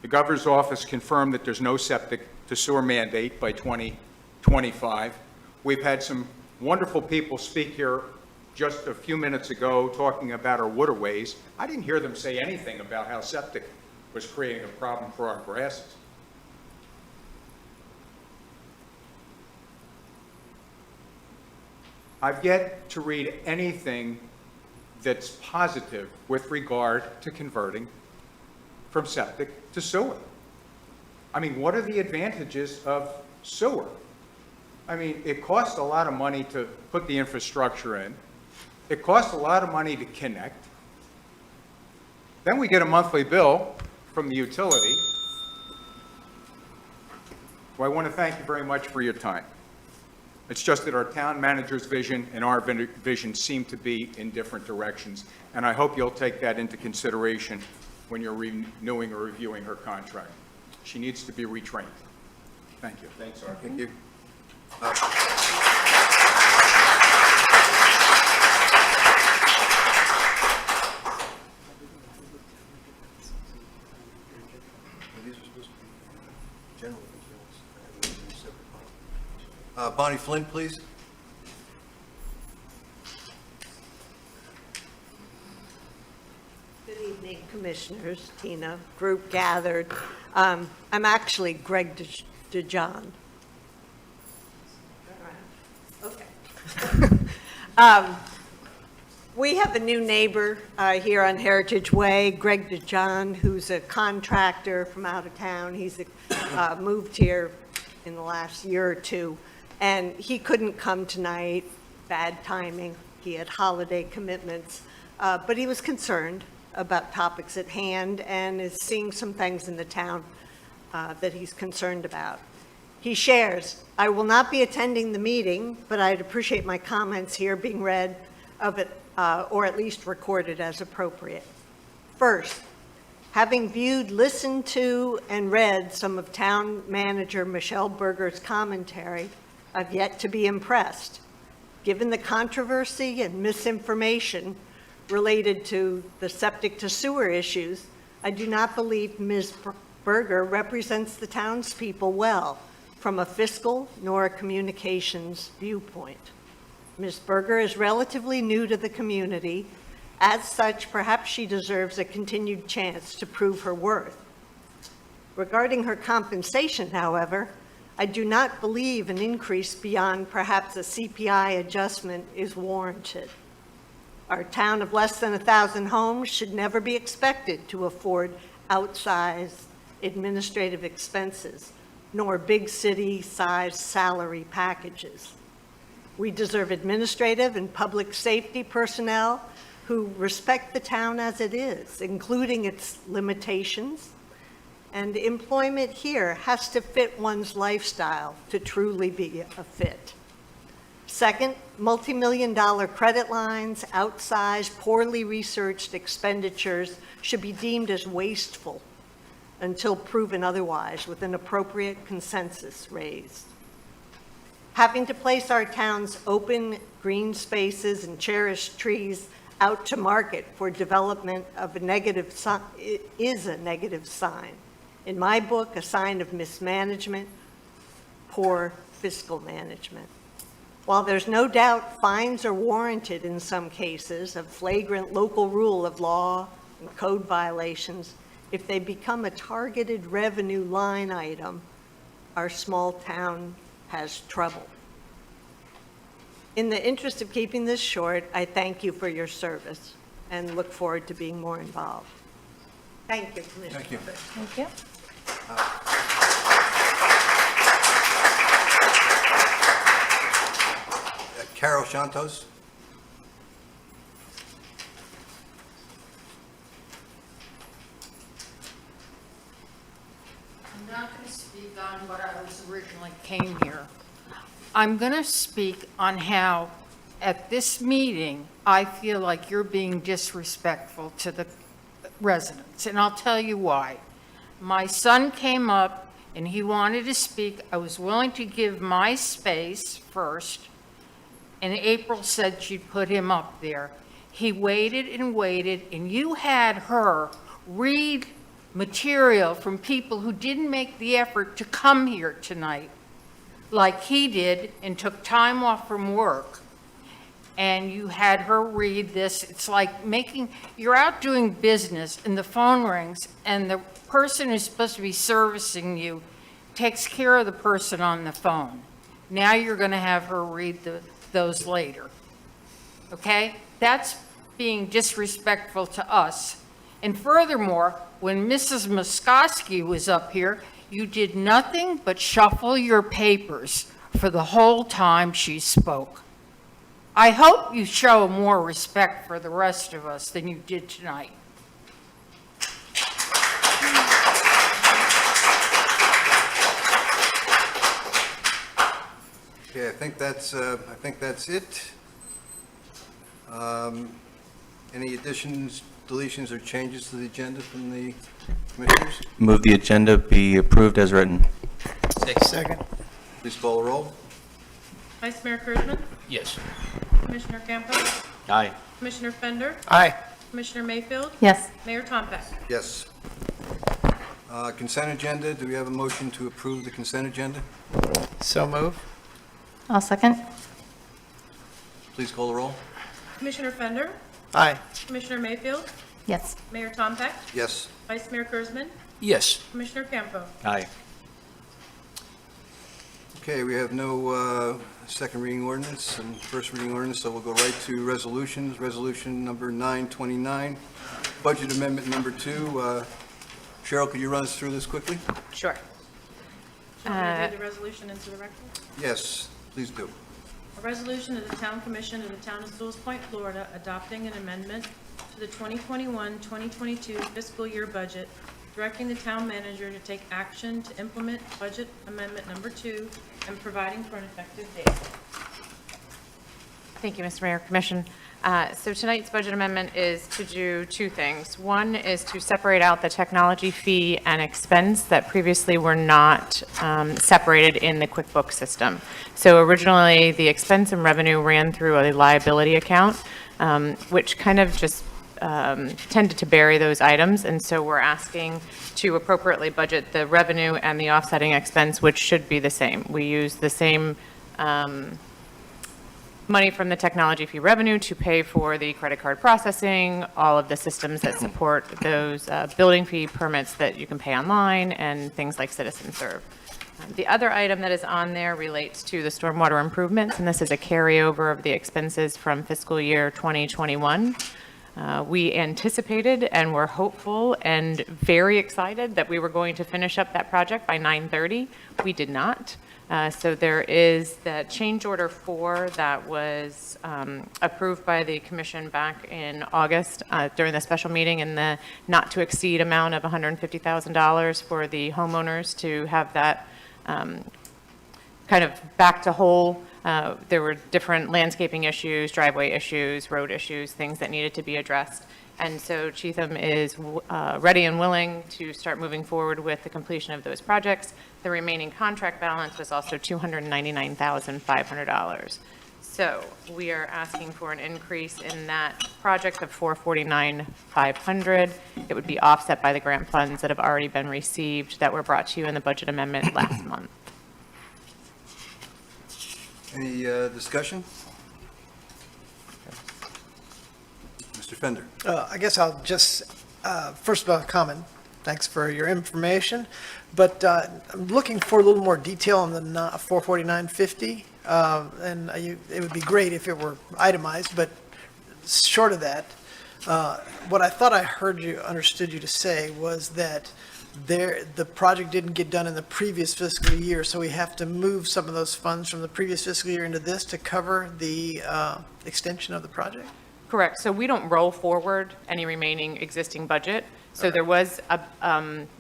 The governor's office confirmed that there's no septic to sewer mandate by 2025. We've had some wonderful people speak here just a few minutes ago talking about our waterways. I didn't hear them say anything about how septic was creating a problem for our grasses. I've yet to read anything that's positive with regard to converting from septic to sewer. I mean, what are the advantages of sewer? I mean, it costs a lot of money to put the infrastructure in. It costs a lot of money to connect. Then we get a monthly bill from the utility. Well, I want to thank you very much for your time. It's just that our town manager's vision and our vision seem to be in different directions, and I hope you'll take that into consideration when you're renewing or reviewing her contract. She needs to be retrained. Thank you.
Thanks, Art. Thank you. These are supposed to be general details. Bonnie Flynn, please.
Good evening, Commissioners, Tina, group gathered. I'm actually Greg DeJohn. Okay. We have a new neighbor here on Heritage Way, Greg DeJohn, who's a contractor from out of town. He's moved here in the last year or two, and he couldn't come tonight, bad timing. He had holiday commitments, but he was concerned about topics at hand and is seeing some things in the town that he's concerned about. He shares, "I will not be attending the meeting, but I'd appreciate my comments here being read of it, or at least recorded as appropriate. First, having viewed, listened to, and read some of Town Manager Michelle Berger's commentary, I've yet to be impressed. Given the controversy and misinformation related to the septic to sewer issues, I do not believe Ms. Berger represents the townspeople well from a fiscal nor a communications viewpoint. Ms. Berger is relatively new to the community. As such, perhaps she deserves a continued chance to prove her worth. Regarding her compensation, however, I do not believe an increase beyond perhaps a CPI adjustment is warranted. Our town of less than 1,000 homes should never be expected to afford outsized administrative expenses, nor big city-sized salary packages. We deserve administrative and public safety personnel who respect the town as it is, including its limitations. And employment here has to fit one's lifestyle to truly be a fit. Second, multi-million-dollar credit lines, outsized, poorly researched expenditures should be deemed as wasteful until proven otherwise with an appropriate consensus raised. Having to place our town's open green spaces and cherished trees out to market for development of a negative is a negative sign. In my book, a sign of mismanagement, poor fiscal management. While there's no doubt fines are warranted in some cases of flagrant local rule of law and code violations, if they become a targeted revenue line item, our small town has trouble. In the interest of keeping this short, I thank you for your service and look forward to being more involved. Thank you, Commissioner.
Thank you.
Thank you.
Carol Shantos?
I'm not going to speak on what I was originally came here. I'm going to speak on how, at this meeting, I feel like you're being disrespectful to the residents, and I'll tell you why. My son came up and he wanted to speak. I was willing to give my space first, and April said she'd put him up there. He waited and waited, and you had her read material from people who didn't make the effort to come here tonight, like he did, and took time off from work. And you had her read this. It's like you're out doing business and the phone rings and the person who's supposed to be servicing you takes care of the person on the phone. Now you're going to have her read those later. Okay? That's being disrespectful to us. And furthermore, when Mrs. Muskoski was up here, you did nothing but shuffle your papers for the whole time she spoke. I hope you show more respect for the rest of us than you did tonight.
Okay, I think that's it. Any additions, deletions, or changes to the agenda from the commissioners?
Move the agenda be approved as written.
Second.
Please call the roll.
Vice Mayor Kurzman?
Yes.
Commissioner Campos?
Aye.
Commissioner Fender?
Aye.
Commissioner Mayfield?
Yes.
Mayor Tompeck?
Yes. Consent agenda, do we have a motion to approve the consent agenda?
So move.
I'll second.
Please call the roll.
Commissioner Fender?
Aye.
Commissioner Mayfield?
Yes.
Mayor Tompeck?
Yes.
Vice Mayor Kurzman?
Yes.
Commissioner Campos?
Aye.
Okay, we have no second reading ordinance and first reading ordinance, so we'll go right to resolutions. Resolution number 929, budget amendment number 2. Cheryl, could you run us through this quickly?
Sure.
Shall we read the resolution into the record?
Yes, please do.
A resolution of the Town Commission of the Town of Sewalls Point, Florida, adopting an amendment to the 2021-2022 fiscal year budget, directing the town manager to take action to implement budget amendment number 2 and providing for an effective date.
Thank you, Mr. Mayor, Commission. So tonight's budget amendment is to do two things. One is to separate out the technology fee and expense that previously were not separated in the QuickBooks system. So originally, the expense and revenue ran through a liability account, which kind of just tended to bury those items. And so we're asking to appropriately budget the revenue and the offsetting expense, which should be the same. We use the same money from the technology fee revenue to pay for the credit card processing, all of the systems that support those building fee permits that you can pay online, and things like Citizen Serve. The other item that is on there relates to the stormwater improvements, and this is a carryover of the expenses from fiscal year 2021. We anticipated and were hopeful and very excited that we were going to finish up that project by 9:30. We did not. So there is that change order 4 that was approved by the commission back in August during the special meeting, in the not to exceed amount of $150,000 for the homeowners to have that kind of back to whole. There were different landscaping issues, driveway issues, road issues, things that needed to be addressed. And so Cheatham is ready and willing to start moving forward with the completion of those projects. The remaining contract balance was also $299,500. So we are asking for an increase in that project of $449,500. It would be offset by the grant funds that have already been received that were brought to you in the budget amendment last month.
Any discussion? Mr. Fender?
I guess I'll just, first of all, comment. Thanks for your information. But I'm looking for a little more detail on the 449.50. And it would be great if it were itemized, but short of that, what I thought I understood you to say was that the project didn't get done in the previous fiscal year, so we have to move some of those funds from the previous fiscal year into this to cover the extension of the project?
Correct. So we don't roll forward any remaining existing budget. So there was a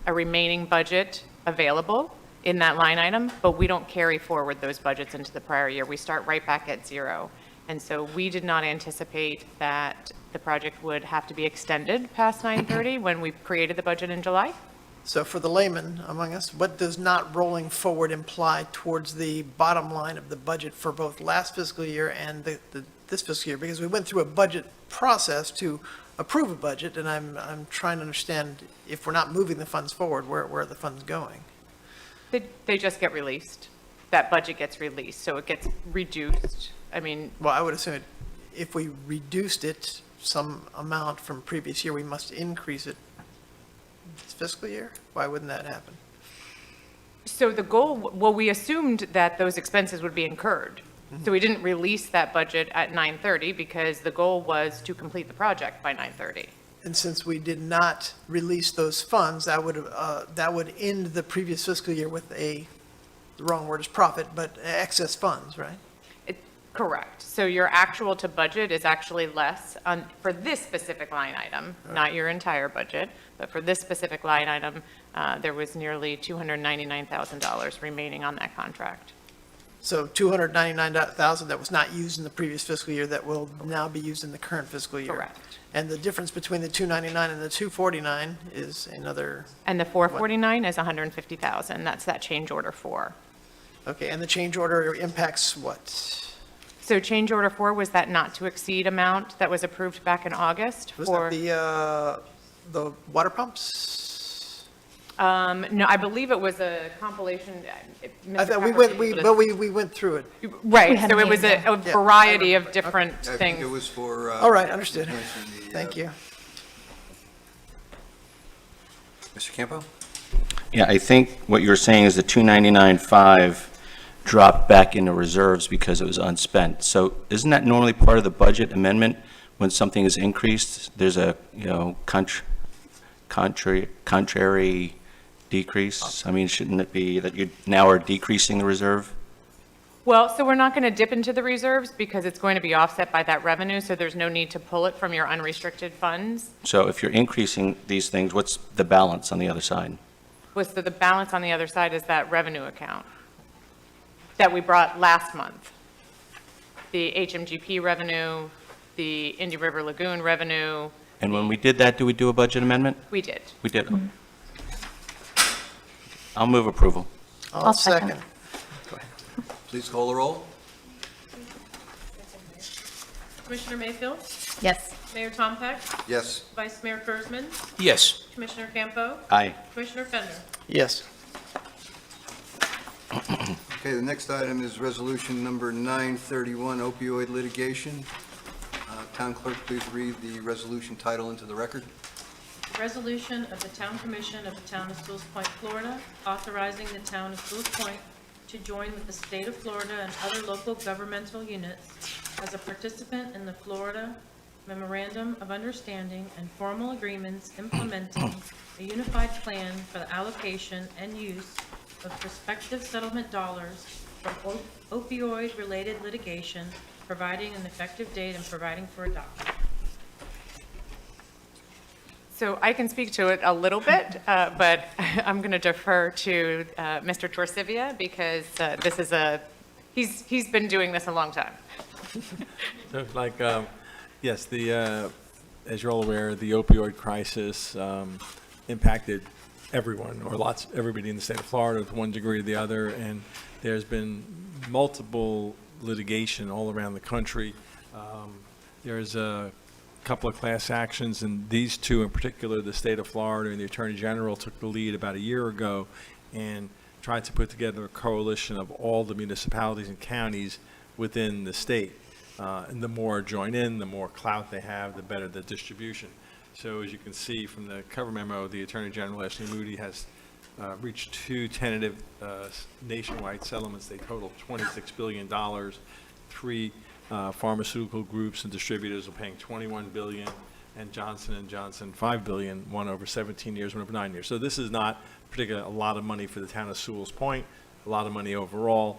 remaining budget available in that line item, but we don't carry forward those budgets into the prior year. We start right back at zero. And so we did not anticipate that the project would have to be extended past 9:30 when we created the budget in July.
So for the layman among us, what does not rolling forward imply towards the bottom line of the budget for both last fiscal year and this fiscal year? Because we went through a budget process to approve a budget, and I'm trying to understand, if we're not moving the funds forward, where are the funds going?
They just get released. That budget gets released, so it gets reduced. I mean,
Well, I would assume if we reduced it some amount from previous year, we must increase it this fiscal year? Why wouldn't that happen?
so the goal, well, we assumed that those expenses would be incurred. So we didn't release that budget at 9:30 because the goal was to complete the project by 9:30.
And since we did not release those funds, that would end the previous fiscal year with the wrong word is profit, but excess funds, right?
Correct. So your actual to budget is actually less for this specific line item, not your entire budget, but for this specific line item, there was nearly $299,000 remaining on that contract.
So $299,000 that was not used in the previous fiscal year that will now be used in the current fiscal year.
Correct.
And the difference between the $299 and the $249 is another,
And the 449 is 150,000. That's that change order 4.
okay, and the change order impacts what?
So change order 4 was that not to exceed amount that was approved back in August
Was
for.
that the water pumps?
No, I believe it was a compilation.
I thought we went through it.
Right,
had
so
a
it was
meeting,
a variety of different
I think
things.
it was for...
All right, understood. Thank you.
Mr. Campo?
Yeah, I think what you're saying is the 299.5 dropped back into reserves because it was unspent. So isn't that normally part of the budget amendment? When something is increased, there's a, contrary decrease? I mean, shouldn't it be that you now are decreasing the reserve?
Well, so we're not going to dip into the reserves because it's going to be offset by that revenue, so there's no need to pull it from your unrestricted funds.
So if you're increasing these things, what's the balance on the other side?
So the balance on the other side is that revenue account that we brought last month. The HMGP revenue, the Indian River Lagoon revenue.
And when we did that, do we do a budget amendment?
We did.
We did. I'll move approval.
I'll second.
Please call the roll.
Commissioner Mayfield?
Yes.
Mayor Tompeck?
Yes.
Vice Mayor Kurzman?
Yes.
Commissioner Campo?
Aye.
Commissioner Fender?
Yes.
Okay, the next item is resolution number 931, opioid litigation. Town Clerk, please read the resolution title into the record.
Resolution of the Town Commission of the Town of Sewalls Point, Florida, authorizing the Town of Sewalls Point to join with the State of Florida and other local governmental units as a participant in the Florida memorandum of understanding, and formal agreements implementing a unified plan for the allocation and use of prospective settlement dollars from opioid-related litigation, providing an effective date and providing for adoption.
So I can speak to it a little bit, but I'm going to defer to Mr. Torsivia because this is he's been doing this a long time.
So, yes, as you're all aware, the opioid crisis impacted everyone, or everybody in the state of Florida to one degree or the other, and there's been multiple litigation all around the country. There's a couple of class actions, and these two in particular, the state of Florida and the Attorney General took the lead about a year ago and tried to put together a coalition of all the municipalities and counties within the state. And the more join in, the more clout they have, the better the distribution. So as you can see from the cover memo, the Attorney General, Ashley Moody, has reached two tentative nationwide settlements. They total $26 billion. Three pharmaceutical groups and distributors are paying $21 billion, and Johnson & Johnson $5 billion, one over 17 years, one over 9 years. So this is not particularly a lot of money for the town of Sewalls Point, a lot of money overall,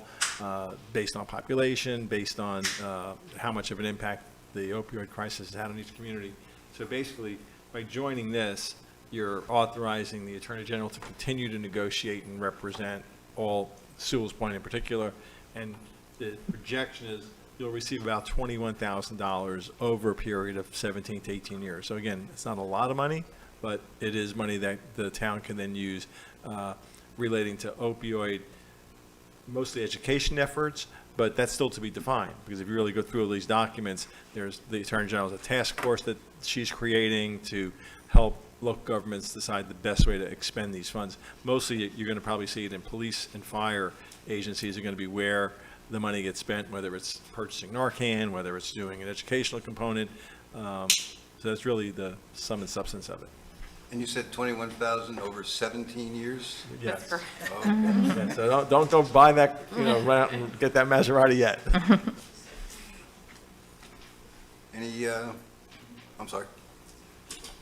based on population, based on how much of an impact the opioid crisis has had on each community. So basically, by joining this, you're authorizing the Attorney General to continue to negotiate and represent all Sewalls Point in particular, and the projection is you'll receive about $21,000 over a period of 17 to 18 years. So again, it's not a lot of money, but it is money that the town can then use relating to opioid, mostly education efforts, but that's still to be defined, because if you really go through all these documents, there's the Attorney General has a task force that she's creating to help local governments decide the best way to expend these funds. Mostly, you're going to probably see it in police and fire agencies are going to be where the money gets spent, whether it's purchasing Narcan, whether it's doing an educational component. So that's really the sum and substance of it.
And you said 21,000 over 17 years?
Yes.
Okay.
Yeah, so don't buy that, run out and get that Maserati yet.
Any, I'm sorry.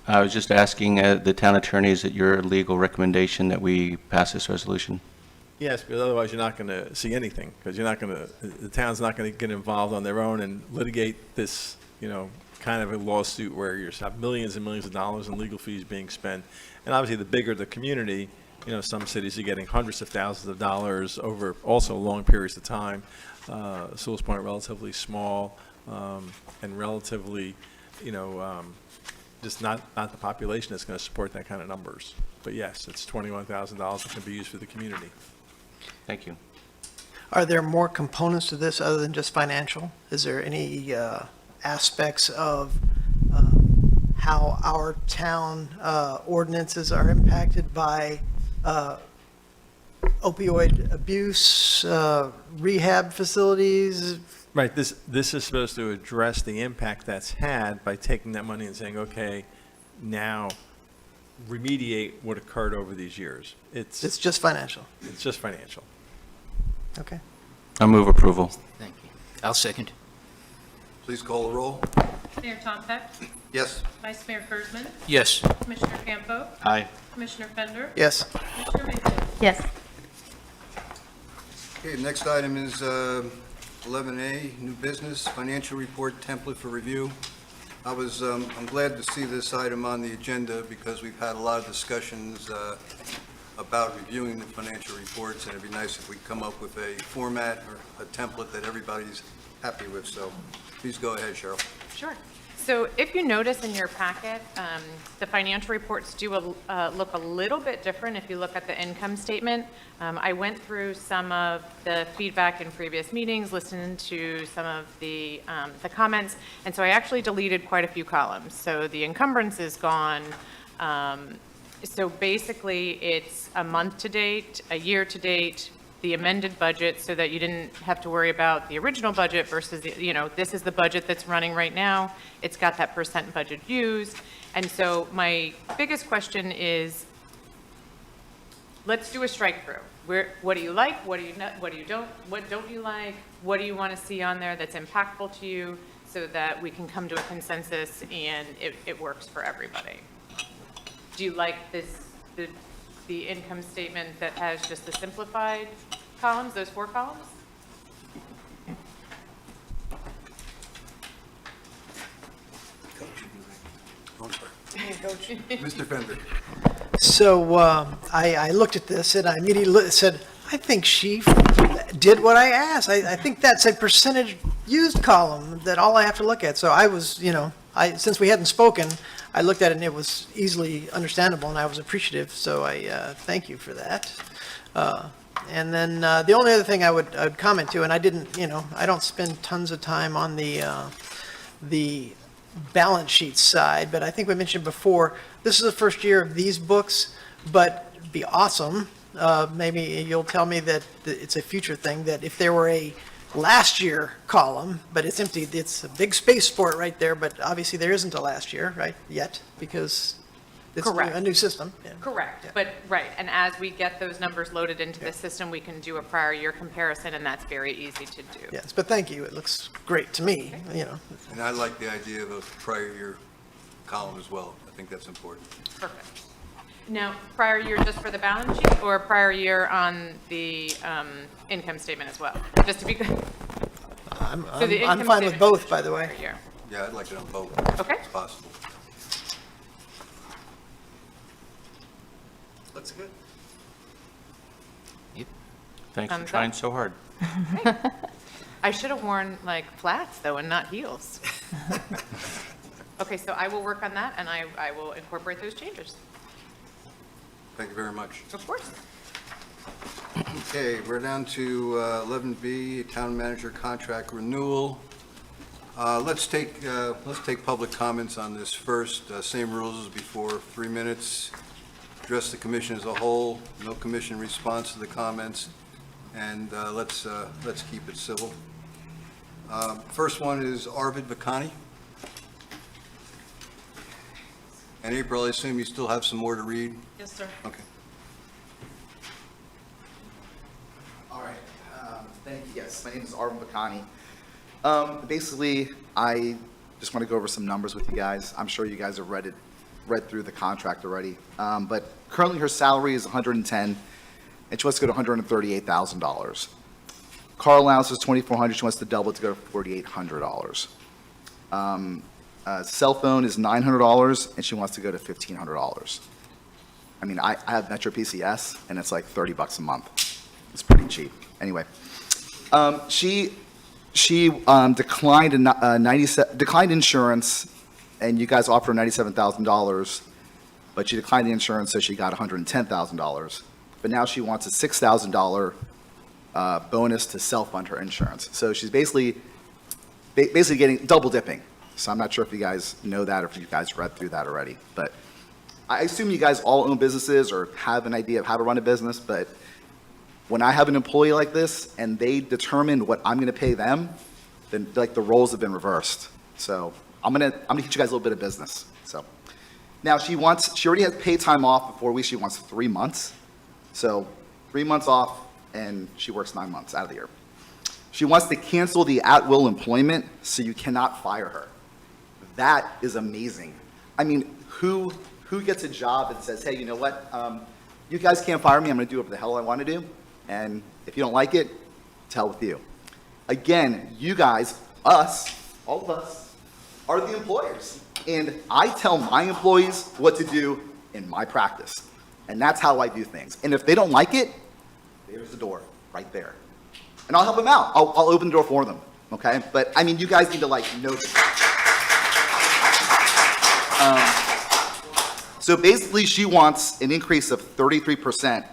I was just asking the town attorney, is it your legal recommendation that we pass this resolution?
Yes, because otherwise you're not going to see anything, because the town's not going to get involved on their own and litigate this, kind of a lawsuit where you have millions and millions of dollars in legal fees being spent. And obviously, the bigger the community, some cities are getting hundreds of thousands of dollars over also long periods of time. Sewalls Point, relatively small and relatively, just not the population that's going to support that kind of numbers. But yes, it's $21,000 that can be used for the community.
Thank you.
Are there more components to this other than just financial? Is there any aspects of how our town ordinances are impacted by opioid abuse, rehab facilities?
Right, this is supposed to address the impact that's had by taking that money and saying, okay, now remediate what occurred over these years.
It's just financial?
It's just financial.
Okay.
I move approval.
Thank you. I'll second.
Please call the roll.
Mayor Tom Peck,
Yes.
Vice Mayor Kurzman,
Yes.
Commissioner Campo,
Aye.
Commissioner Fender,
Yes.
Commissioner Mayfield.
Yes.
Okay, next item is 11A, new business, financial report template for review. I'm glad to see this item on the agenda because we've had a lot of discussions about reviewing the financial reports, and it'd be nice if we come up with a format or a template that everybody's happy with. So please go ahead, Cheryl.
Sure. So if you notice in your packet, the financial reports do look a little bit different if you look at the income statement. I went through some of the feedback in previous meetings, listened to some of the comments, and so I actually deleted quite a few columns. So the encumbrance is gone. So basically, it's a month to date, a year to date, the amended budget, so that you didn't have to worry about the original budget versus, this is the budget that's running right now. It's got that % budget used. And so my biggest question is, let's do a strike through. What do you like? What do you not, what do you don't? What don't you like? What do you want to see on there that's impactful to you? so that we can come to a consensus and it works for everybody. Do you like the income statement that has just the simplified columns, those 4 columns?
Mr. Fender.
So I looked at this and I immediately said, I think she did what I asked. I think that's a percentage used column that all I have to look at. So I was, since we hadn't spoken, I looked at it and it was easily understandable and I was appreciative. So I thank you for that. And then the only other thing I would comment to, and I didn't, I don't spend tons of time on the balance sheet side, but I think we mentioned before, this is the first year of these books, but it'd be awesome. Maybe you'll tell me that it's a future thing, that if there were a last year column, but it's empty, it's a big space for it right there, but obviously there isn't a last year, right, yet, because it's
Correct.
a new system. Yeah.
Correct, but, right, and as we get those numbers loaded into the system, we can do a prior year comparison, and that's very easy to do.
Yes, but thank you. It looks great to me,
And I like the idea of a prior year column as well. I think that's important.
Perfect. Now, prior year just for the balance sheet, or prior year on the income statement as well? Just to be good.
I'm
So the
I'm
income
fine with
statement
both,
is
by the way.
prior year.
Yeah, I'd like it on both.
Okay.
If possible.
Looks good.
Thanks for
Thumbs
trying
up.
so hard.
I should have worn like flats though and not heels. Okay, so I will work on that and I will incorporate those changes.
Thank you very much.
Of course.
Okay, we're down to 11B, Town Manager Contract Renewal. Let's take public comments on this first. Same rules as before, 3 minutes. Address the commission as a whole, no commission response to the comments, and let's keep it civil. First one is Arvid Vakani. And April, I assume you still have some more to read?
Yes, sir.
Okay.
All right, thank you. Yes, my name is Arvin Bakani. Basically, I just want to go over some numbers with you guys. I'm sure you guys have read through the contract already. But currently her salary is $110,000, and she wants to go to $138,000. Car allowance is $2,400. She wants to double it to go to $4,800. Cell phone is $900, and she wants to go to $1,500. I mean, I have Metro PCS, and it's like $30 a month. It's pretty cheap. Anyway, she declined declined insurance, and you guys offered her $97,000, but she declined the insurance, so she got $110,000. But now she wants a $6,000 bonus to self-fund her insurance. So she's basically getting double dipping. So I'm not sure if you guys know that or if you guys read through that already. But I assume you guys all own businesses or have an idea of how to run a business. But when I have an employee like this and they determine what I'm going to pay them, then like the roles have been reversed. So I'm gonna teach you guys a little bit of business. So now she already has paid time off before she wants 3 months. So 3 months off, and she works 9 months out of the year. She wants to cancel the at-will employment, so you cannot fire her. That is amazing. I mean, who gets a job and says, hey, you know what? You guys can't fire me. I'm going to do whatever the hell I want to do. And if you don't like it, to hell with you. Again, you guys, us, all of us, are the employers. And I tell my employees what to do in my practice. And that's how I do things. And if they don't like it, there's the door right there. And I'll help them out. I'll open the door for them, okay? But, I mean, you guys need to, like, know this. So basically, she wants an increase of 33%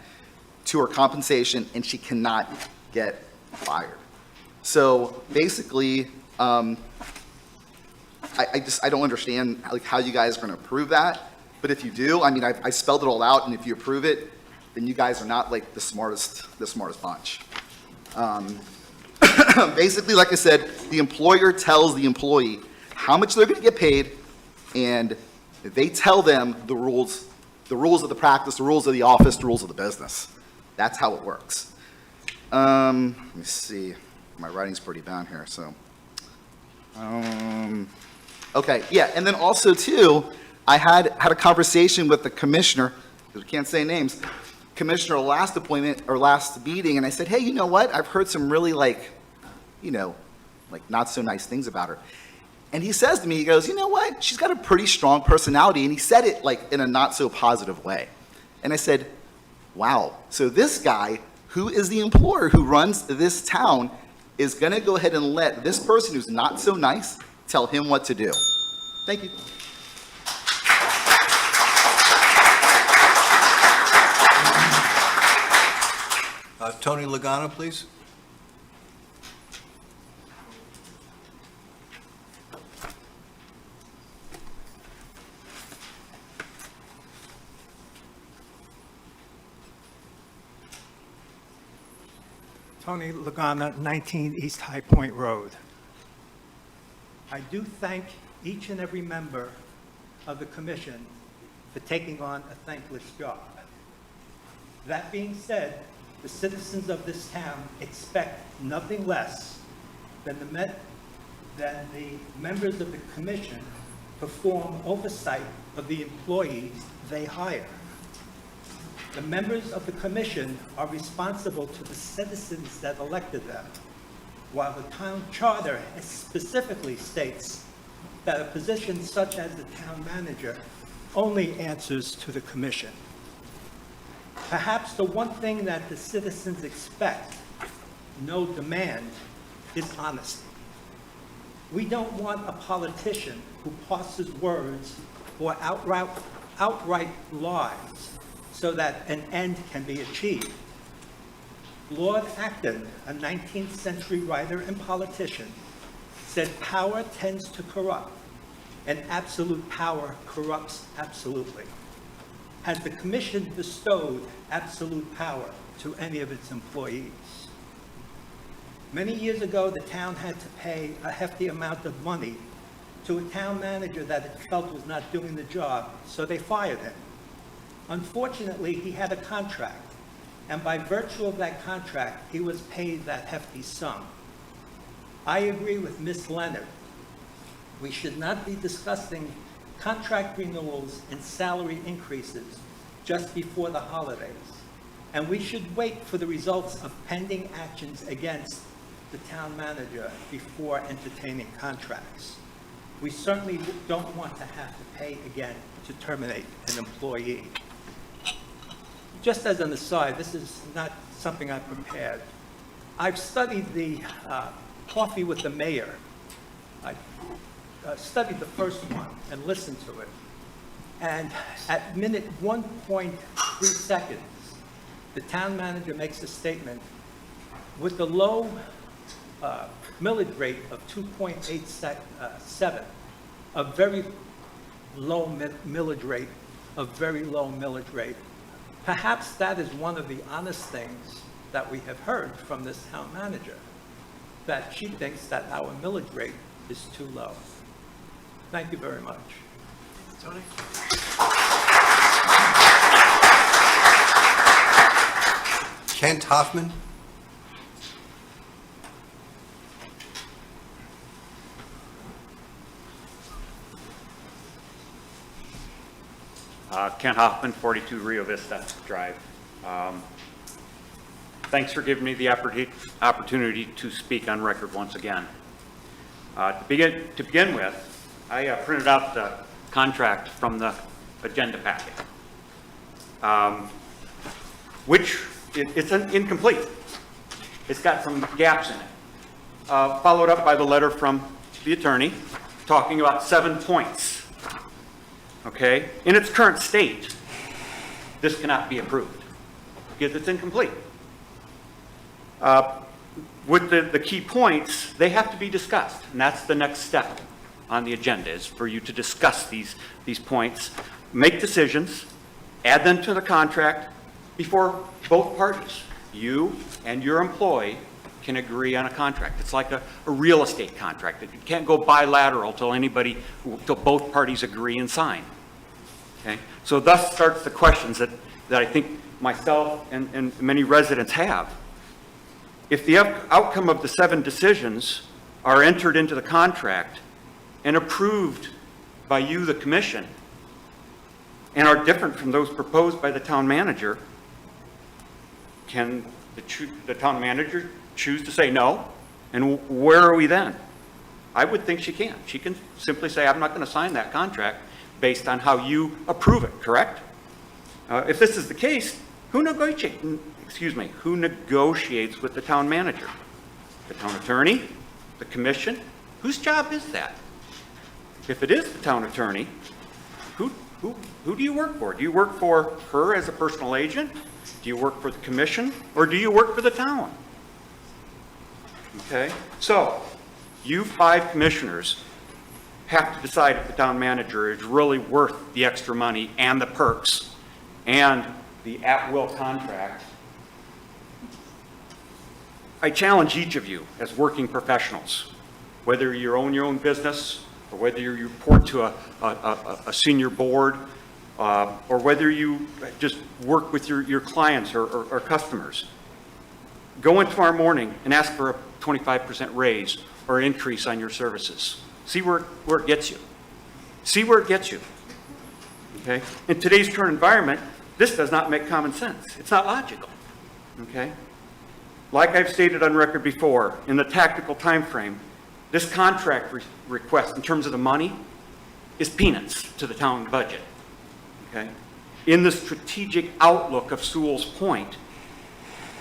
to her compensation, and she cannot get fired. So basically, I don't understand like how you guys are going to approve that. But if you do, I mean, I spelled it all out, and if you approve it, then you guys are not like the smartest bunch. Basically, like I said, the employer tells the employee how much they're going to get paid, and they tell them the rules of the practice, the rules of the office, the rules of the business. That's how it works. Let me see. My writing's pretty bad here, so. Okay, yeah, and then also too, I had a conversation with the commissioner, because we can't say names, commissioner last appointment, or last meeting, and I said, hey, you know what? I've heard some really not so nice things about her. And he says to me, he goes, you know what? She's got a pretty strong personality, and he said it in a not so positive way. And I said, wow, so this guy, who is the employer who runs this town, is gonna go ahead and let this person who's not so nice tell him what to do. Thank you.
Tony Logano, please.
Tony Lagana, 19 East High Point Road. I do thank each and every member of the commission for taking on a thankless job. That being said, the citizens of this town expect nothing less than the members of the commission perform oversight of the employees they hire. The members of the commission are responsible to the citizens that elected them, while the town charter specifically states that a position such as the town manager only answers to the commission. Perhaps the one thing that the citizens expect, no demand, is honesty. We don't want a politician who parses words or outright lies so that an end can be achieved. Lord Acton, a 19th century writer and politician, said power tends to corrupt, and absolute power corrupts absolutely. Has the commission bestowed absolute power to any of its employees? Many years ago, the town had to pay a hefty amount of money to a town manager that it felt was not doing the job, so they fired him. Unfortunately, he had a contract, and by virtue of that contract, he was paid that hefty sum. I agree with Ms. Leonard. We should not be discussing contract renewals and salary increases just before the holidays, and we should wait for the results of pending actions against the town manager before entertaining contracts. We certainly don't want to have to pay again to terminate an employee. Just as an aside, this is not something I prepared. I've studied the Coffee with the Mayor. I studied the first one and listened to it. And at minute 1.3 seconds, the town manager makes a statement. With the low millage rate of 2.87, a very low millage rate, a very low millage rate. Perhaps that is one of the honest things that we have heard from this town manager, that she thinks that our millage rate is too low. Thank you very much. Tony?
Kent Hoffman?
Kent Hoffman, 42 Rio Vista Drive. Thanks for giving me the opportunity to speak on record once again. To begin with, I printed out the contract from the agenda packet, which it's incomplete. It's got some gaps in it. Followed up by the letter from the attorney talking about 7 points. Okay, in its current state, this cannot be approved because it's incomplete. With the key points, they have to be discussed, and that's the next step on the agenda, is for you to discuss these points, make decisions, add them to the contract before both parties, you and your employee, can agree on a contract. It's like a real estate contract. You can't go bilateral till both parties agree and sign. Okay? So thus starts the questions that I think myself and many residents have. If the outcome of the 7 decisions are entered into the contract and approved by you, the commission, and are different from those proposed by the town manager, can the town manager choose to say no? And where are we then? I would think she can. She can simply say, I'm not going to sign that contract based on how you approve it, correct? If this is the case, who negotiates with the town manager? The town attorney? The commission? Whose job is that? If it is the town attorney, who do you work for? Do you work for her as a personal agent? Do you work for the commission? Or do you work for the town? Okay? So, you 5 commissioners have to decide if the town manager is really worth the extra money and the perks and the at-will contract. I challenge each of you as working professionals, whether you own your own business or whether you report to a senior board or whether you just work with your clients or customers. Go in tomorrow morning and ask for a 25% raise or increase on your services. See where it gets you. See where it gets you. Okay? In today's current environment, this does not make common sense. It's not logical. Okay? Like I've stated on record before, in the tactical time frame, this contract request in terms of the money is peanuts to the town budget. Okay? In the strategic outlook of Sewalls Point,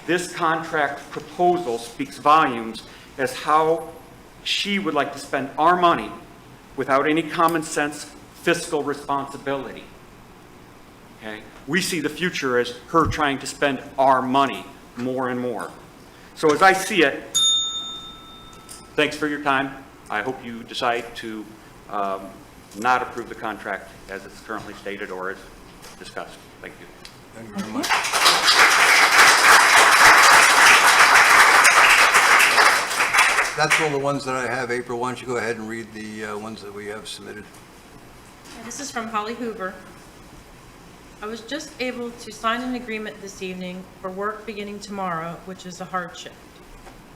this contract proposal speaks volumes as how she would like to spend our money without any common sense fiscal responsibility. Okay? We see the future as her trying to spend our money more and more. So as I see it, thanks for your time. I hope you decide to not approve the contract as it's currently stated or as discussed. Thank you.
Thank you very much. That's all the ones that I have. April, why don't you go ahead and read the ones that we have submitted?
This is from Holly Hoover. I was just able to sign an agreement this evening for work beginning tomorrow, which is a hardship.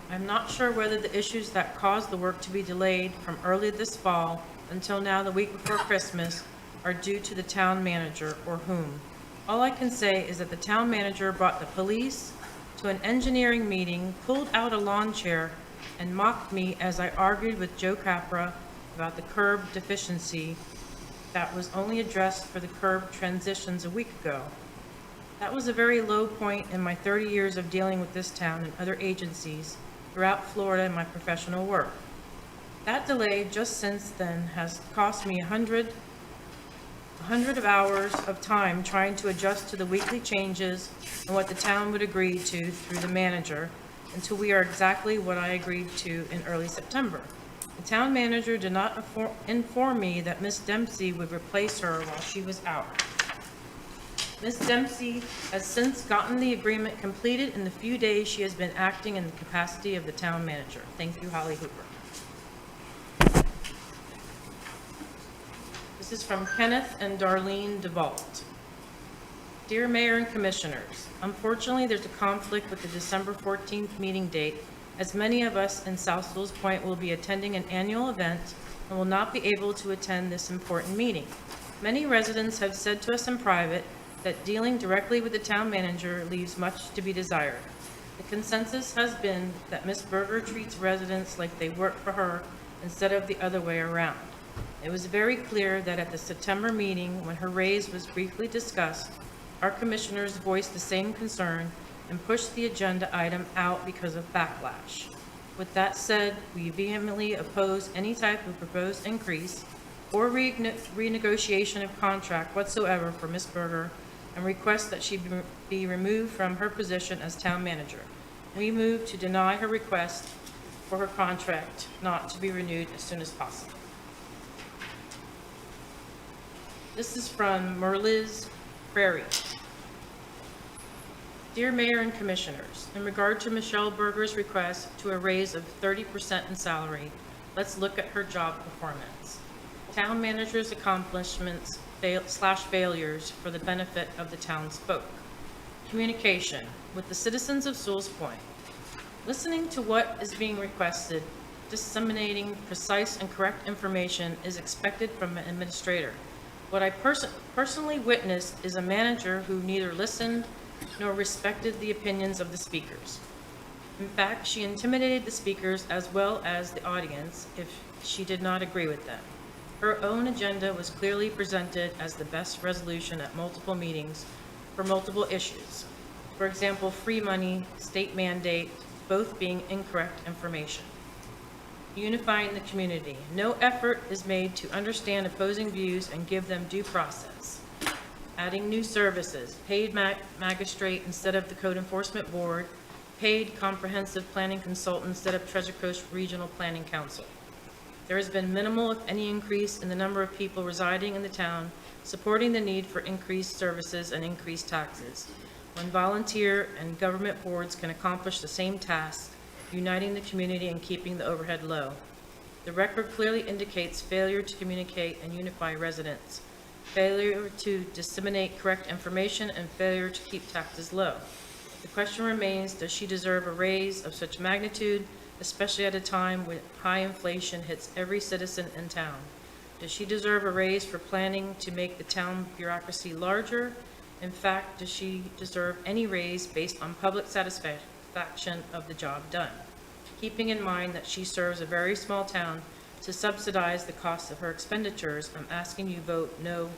I'm not sure whether the issues that caused the work to be delayed from early this fall until now the week before Christmas are due to the town manager or whom. All I can say is that the town manager brought the police to an engineering meeting, pulled out a lawn chair, and mocked me as I argued with Joe Capra about the curb deficiency that was only addressed for the curb transitions a week ago. That was a very low point in my 30 years of dealing with this town and other agencies throughout Florida in my professional work. That delay just since then has cost me 100 of hours of time trying to adjust to the weekly changes and what the town would agree to through the manager until we are exactly what I agreed to in early September. The town manager did not inform me that Ms. Dempsey would replace her while she was out. Ms. Dempsey has since gotten the agreement completed in the few days she has been acting in the capacity of the town manager. Thank you, Holly Hooper. This is from Kenneth and Darlene DeVault. Dear Mayor and Commissioners, unfortunately there's a conflict with the December 14th meeting date, as many of us in South Sewalls Point will be attending an annual event and will not be able to attend this important meeting. Many residents have said to us in private that dealing directly with the town manager leaves much to be desired. The consensus has been that Ms. Berger treats residents like they work for her instead of the other way around. It was very clear that at the September meeting, when her raise was briefly discussed, our commissioners voiced the same concern and pushed the agenda item out because of backlash. With that said, we vehemently oppose any type of proposed increase or renegotiation of contract whatsoever for Ms. Berger and request that she be removed from her position as town manager. We move to deny her request for her contract not to be renewed as soon as possible. This is from Merliz Prairie. Dear Mayor and Commissioners, in regard to Michelle Berger's request to a raise of 30% in salary, let's look at her job performance. Town manager's accomplishments /failures for the benefit of the townsfolk. Communication with the citizens of Sewalls Point. Listening to what is being requested disseminating precise and correct information is expected from an administrator. What I personally witnessed is a manager who neither listened nor respected the opinions of the speakers. In fact, she intimidated the speakers as well as the audience if she did not agree with them. Her own agenda was clearly presented as the best resolution at multiple meetings for multiple issues. For example, free money, state mandate, both being incorrect information. Unifying the community. No effort is made to understand opposing views and give them due process. Adding new services, paid magistrate instead of the Code Enforcement Board, paid comprehensive planning consultant instead of Treasure Coast Regional Planning Council. There has been minimal, if any, increase in the number of people residing in the town, supporting the need for increased services and increased taxes, when volunteer and government boards can accomplish the same task, uniting the community and keeping the overhead low. The record clearly indicates failure to communicate and unify residents, failure to disseminate correct information, and failure to keep taxes low. The question remains, does she deserve a raise of such magnitude, especially at a time when high inflation hits every citizen in town? Does she deserve a raise for planning to make the town bureaucracy larger? In fact, does she deserve any raise based on public satisfaction of the job done? Keeping in mind that she serves a very small town, to subsidize the cost of her expenditures, I'm asking you vote no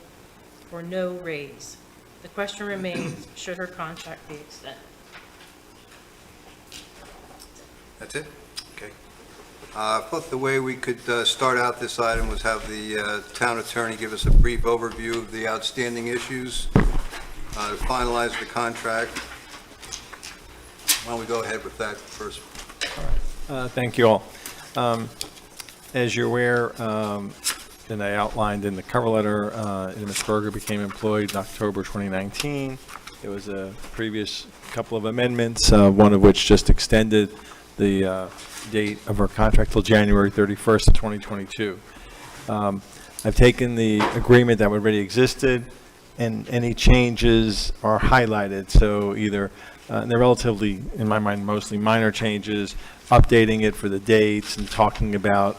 or no raise. The question remains, should her contract be extended?
That's it? Okay. I thought the way we could start out this item was have the town attorney give us a brief overview of the outstanding issues to finalize the contract. Why don't we go ahead with that first?
Thank you all. As you're aware, and I outlined in the cover letter, Ms. Berger became employed in October 2019. There was a previous couple of amendments, one of which just extended the date of her contract till January 31st of 2022. I've taken the agreement that already existed, and any changes are highlighted. So either, and they're relatively, in my mind, mostly minor changes, updating it for the dates and talking about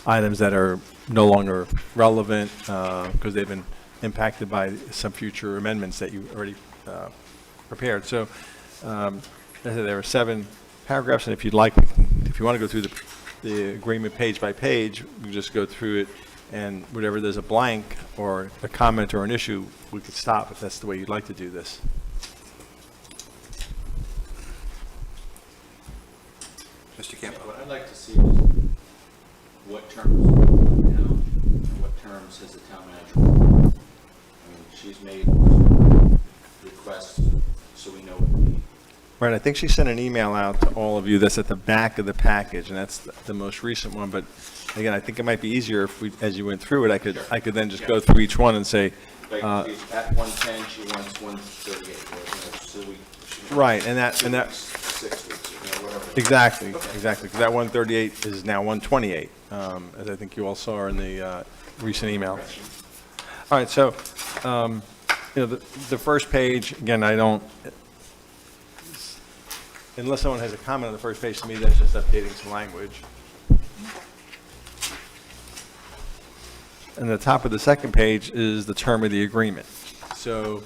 items that are no longer relevant because they've been impacted by some future amendments that you already prepared. So there are 7 paragraphs, and if you'd like, if you want to go through the agreement page by page, we can just go through it, and whatever there's a blank or a comment or an issue, we could stop if that's the way you'd like to do this.
Mr. Campo.
What I'd like to see is what terms now, and what terms has the town manager. I mean, she's made requests, so we know what we need.
Right, I think she sent an email out to all of you that's at the back of the package, and that's the most recent one. But again, I think it might be easier if we, as you went through it, I could then just go through each one and say.
Like at 110, she wants 138. So
Right, and that
6 weeks, whatever.
exactly, because that 138 is now 128, as I think you all saw in the recent email. All right, so the first page, again, I don't. Unless someone has a comment on the first page, to me, that's just updating some language. And the top of the second page is the term of the agreement. So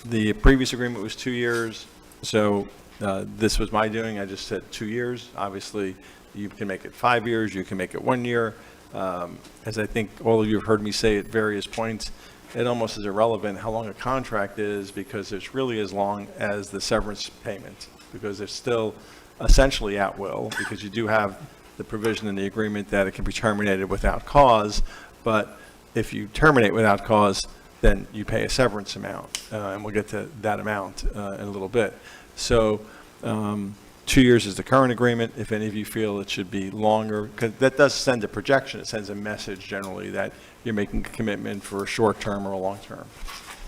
the previous agreement was 2 years. So this was my doing. I just said 2 years. Obviously, you can make it 5 years. You can make it 1 year. As I think all of you have heard me say at various points, it almost is irrelevant how long a contract is because it's really as long as the severance payment, because it's still essentially at will, because you do have the provision in the agreement that it can be terminated without cause. But if you terminate without cause, then you pay a severance amount, and we'll get to that amount in a little bit. So 2 years is the current agreement. If any of you feel it should be longer, because that does send a projection. It sends a message generally that you're making a commitment for a short term or a long term.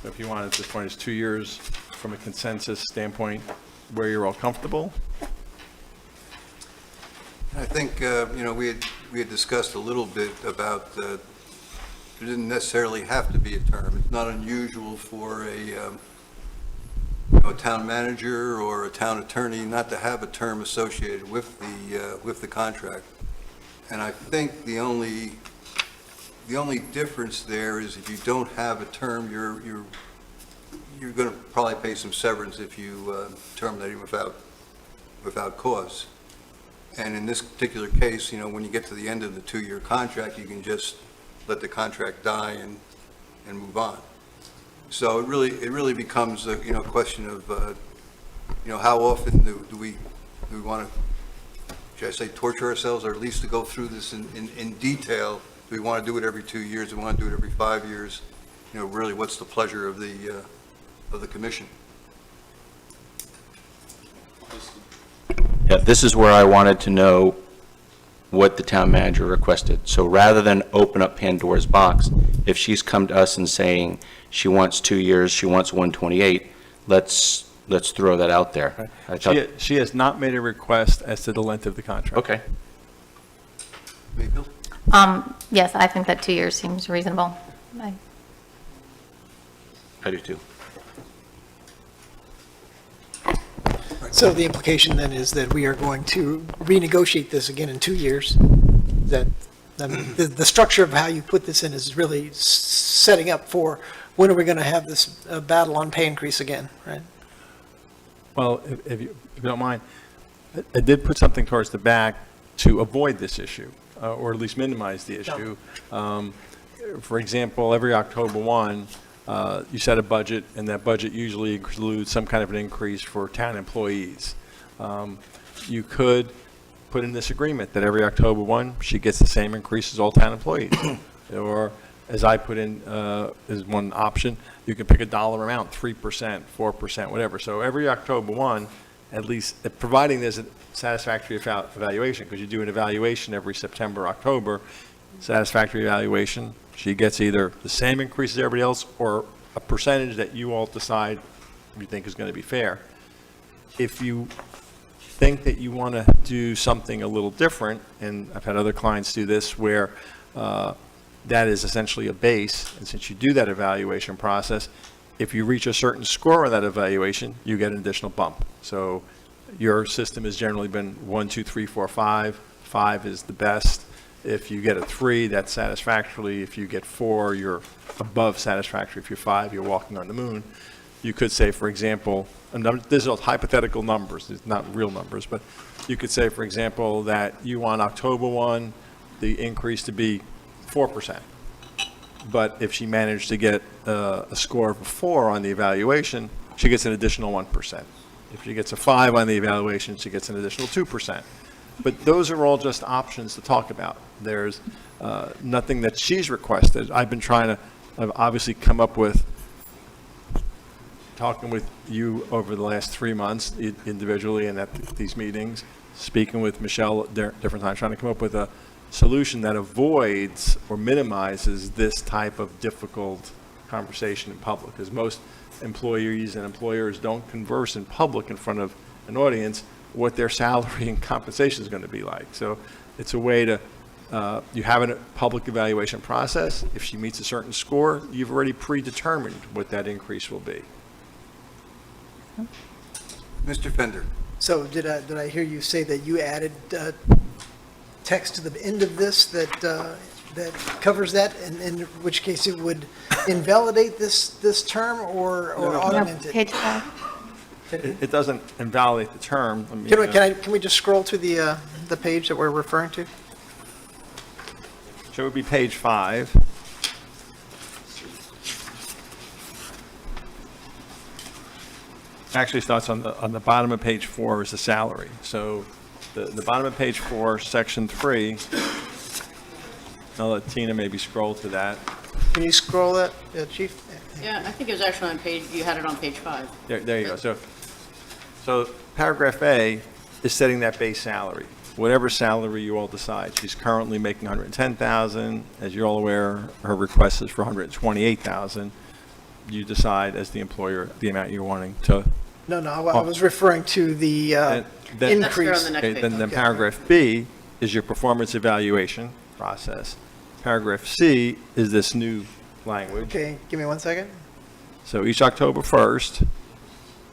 So if you want at this point, it's 2 years from a consensus standpoint where you're all comfortable.
I think, we had discussed a little bit about, it didn't necessarily have to be a term. It's not unusual for a a town manager or a town attorney not to have a term associated with the contract. And I think the only difference there is if you don't have a term, you're going to probably pay some severance if you terminate him without cause. And in this particular case, when you get to the end of the 2-year contract, you can just let the contract die and move on. So it really becomes a question of how often do we want to, should I say, torture ourselves, or at least to go through this in detail? Do we want to do it every 2 years? Do we want to do it every 5 years? Really, what's the pleasure of the commission?
Yeah, this is where I wanted to know what the town manager requested. So rather than open up Pandora's box, if she's come to us and saying she wants 2 years, she wants 128, let's throw that out there.
She has not made a request as to the length of the contract.
Okay.
Mayfield?
Yes, I think that 2 years seems reasonable.
I do too.
So the implication then is that we are going to renegotiate this again in 2 years? That, the structure of how you put this in is really setting up for when are we going to have this battle on pay increase again, right?
Well, if you don't mind, I did put something towards the back to avoid this issue, or at least minimize the issue. For example, every October 1, you set a budget, and that budget usually includes some kind of an increase for town employees. You could put in this agreement that every October 1, she gets the same increase as all town employees. Or, as I put in as one option, you can pick a dollar amount, 3%, 4%, whatever. So every October 1, at least, providing there's a satisfactory evaluation, because you do an evaluation every September, October, satisfactory evaluation, she gets either the same increase as everybody else or a percentage that you all decide you think is going to be fair. If you think that you want to do something a little different, and I've had other clients do this where that is essentially a base, and since you do that evaluation process, if you reach a certain score on that evaluation, you get an additional bump. So your system has generally been 1, 2, 3, 4, 5. 5 is the best. If you get a 3, that's satisfactory. If you get 4, you're above satisfactory. If you're 5, you're walking on the moon. You could say, for example, these are hypothetical numbers, it's not real numbers, but you could say, for example, that you want October 1, the increase to be 4%. But if she managed to get a score of a 4 on the evaluation, she gets an additional 1%. If she gets a 5 on the evaluation, she gets an additional 2%. But those are all just options to talk about. There's nothing that she's requested. I've been trying to obviously come up with, talking with you over the last 3 months individually and at these meetings, speaking with Michelle at different times, trying to come up with a solution that avoids or minimizes this type of difficult conversation in public, because most employees and employers don't converse in public in front of an audience what their salary and compensation is going to be like. So it's a way to, you have a public evaluation process. If she meets a certain score, you've already predetermined what that increase will be.
Mr. Fender.
So did I hear you say that you added text to the end of this that covers that, and in which case it would invalidate this term or augment it?
Page 5.
It doesn't invalidate the term. I mean,
Can we just scroll to the page that we're referring to?
So it would be page 5. Actually starts on the bottom of page 4 is the salary. So the bottom of page 4, section 3, I'll let Tina maybe scroll to that.
Can you scroll that, Chief?
Yeah, I think it was actually on page, you had it on page 5.
There you go. So paragraph A is setting that base salary, whatever salary you all decide. She's currently making $110,000. As you're all aware, her request is for $128,000. You decide as the employer the amount you're wanting to.
No, I was referring to the increase.
Then paragraph B is your performance evaluation process. Paragraph C is this new language.
Okay, give me 1 second.
So each October 1st,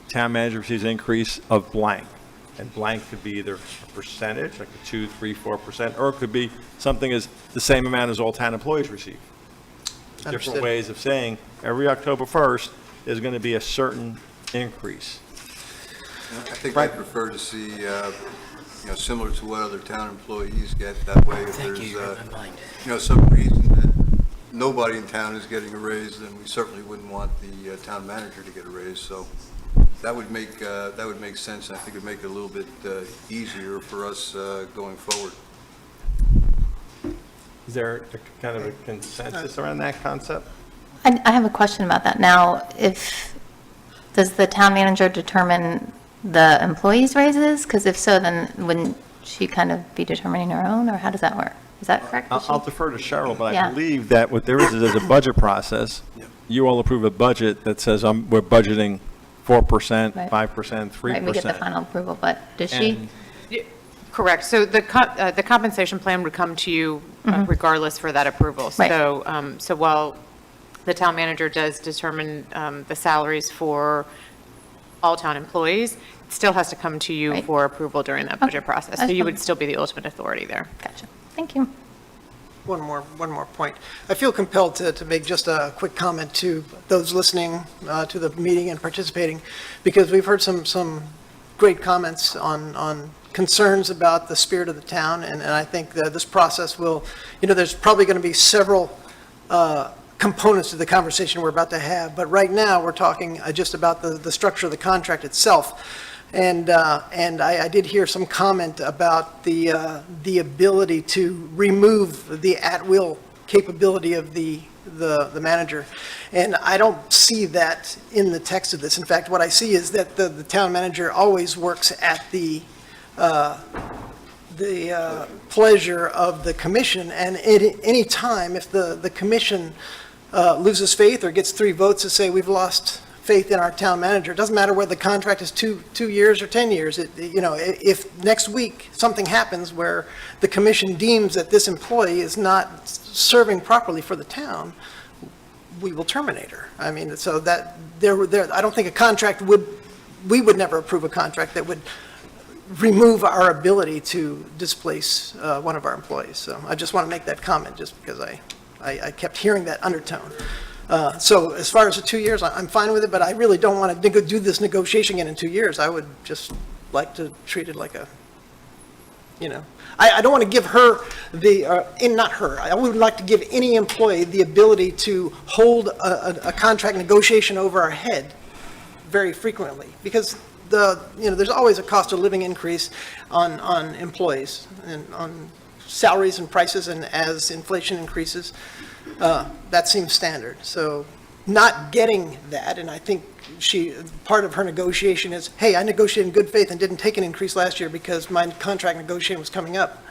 town manager receives an increase of blank. And blank could be either a percentage, like a 2, 3, 4%, or it could be something as the same amount as all town employees receive. Different
Understood.
ways of saying every October 1st is going to be a certain increase.
I think I'd prefer to see, similar to what other town employees get. That way, if there's, some reason that nobody in town is getting a raise, then we certainly wouldn't want the town manager to get a raise. So that would make sense. And I think it'd make it a little bit easier for us going forward.
Is there a kind of a consensus around that concept?
I have a question about that. Now, does the town manager determine the employees' raises? Because if so, then wouldn't she kind of be determining her own, or how does that work? Is that correct?
I'll defer to Cheryl, but I
Yeah.
believe that what there is there's a budget process. You all approve a budget that says we're budgeting 4%,
Right.
5%, 3%.
Right, we get the final approval, but does she?
Correct. So the compensation plan would come to you regardless for that approval.
Right.
So while the town manager does determine the salaries for all town employees, it still has to come to you
Right.
for approval during that budget process. So
That's
you
fine.
would still be the ultimate authority there.
Gotcha. Thank you.
One more point. I feel compelled to make just a quick comment to those listening to the meeting and participating, because we've heard some great comments on concerns about the spirit of the town, and I think that this process will, there's probably going to be several components to the conversation we're about to have, but right now, we're talking just about the structure of the contract itself. And I did hear some comment about the ability to remove the at-will capability of the manager. And I don't see that in the text of this. In fact, what I see is that the town manager always works at the pleasure of the commission. And at any time, if the commission loses faith or gets 3 votes to say we've lost faith in our town manager, it doesn't matter whether the contract is 2 years or 10 years. If next week something happens where the commission deems that this employee is not serving properly for the town, we will terminate her. I mean, so that I don't think we would never approve a contract that would remove our ability to displace one of our employees. So I just want to make that comment just because I kept hearing that undertone. So as far as the 2 years, I'm fine with it, but I really don't want to do this negotiation again in 2 years. I would just like to treat it like I don't want to give her not her, I would like to give any employee the ability to hold a contract negotiation over our head very frequently, because there's always a cost of living increase on employees and on salaries and prices, and as inflation increases, that seems standard. So not getting that, and I think part of her negotiation is, hey, I negotiated in good faith and didn't take an increase last year because my contract negotiation was coming up.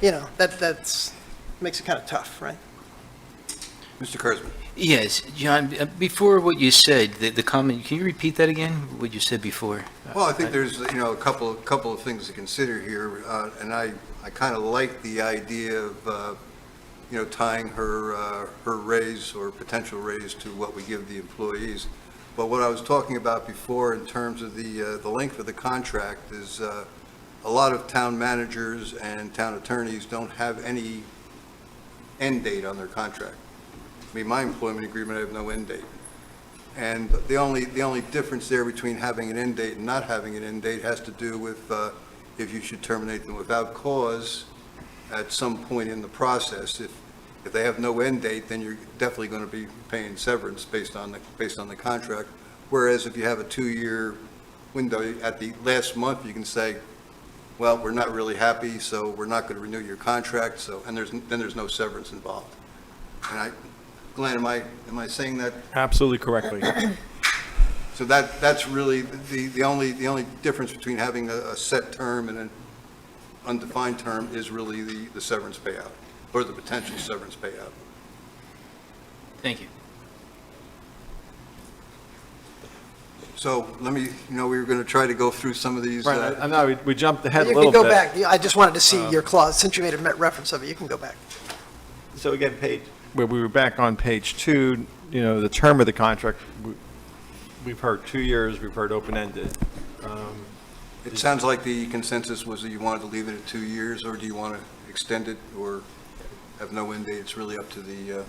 That makes it kind of tough, right?
Mr. Kurzman.
Yes, John, before what you said, the comment, can you repeat that again, what you said before?
Well, I think there's, a couple of things to consider here, and I kind of like the idea of, tying her raise or potential raise to what we give the employees. But what I was talking about before in terms of the length of the contract is a lot of town managers and town attorneys don't have any end date on their contract. I mean, my employment agreement, I have no end date. And the only difference there between having an end date and not having an end date has to do with if you should terminate them without cause at some point in the process. If they have no end date, then you're definitely going to be paying severance based on the contract. Whereas if you have a 2-year window, at the last month, you can say, well, we're not really happy, so we're not going to renew your contract. So, and there's no severance involved. And Glenn, am I saying that?
Absolutely correctly.
So that's really the only difference between having a set term and an undefined term is really the severance payout, or the potential severance payout.
Thank you.
So let me, we were going to try to go through some of these.
Right, I know, we jumped ahead a
You
little
can
bit.
go back. I just wanted to see your clause, since you made a reference of it, you can go back.
So again, we were back on page 2, the term of the contract, we've heard 2 years, we've heard open-ended.
It sounds like the consensus was that you wanted to leave it at 2 years, or do you want to extend it, or have no end date? It's really up to the,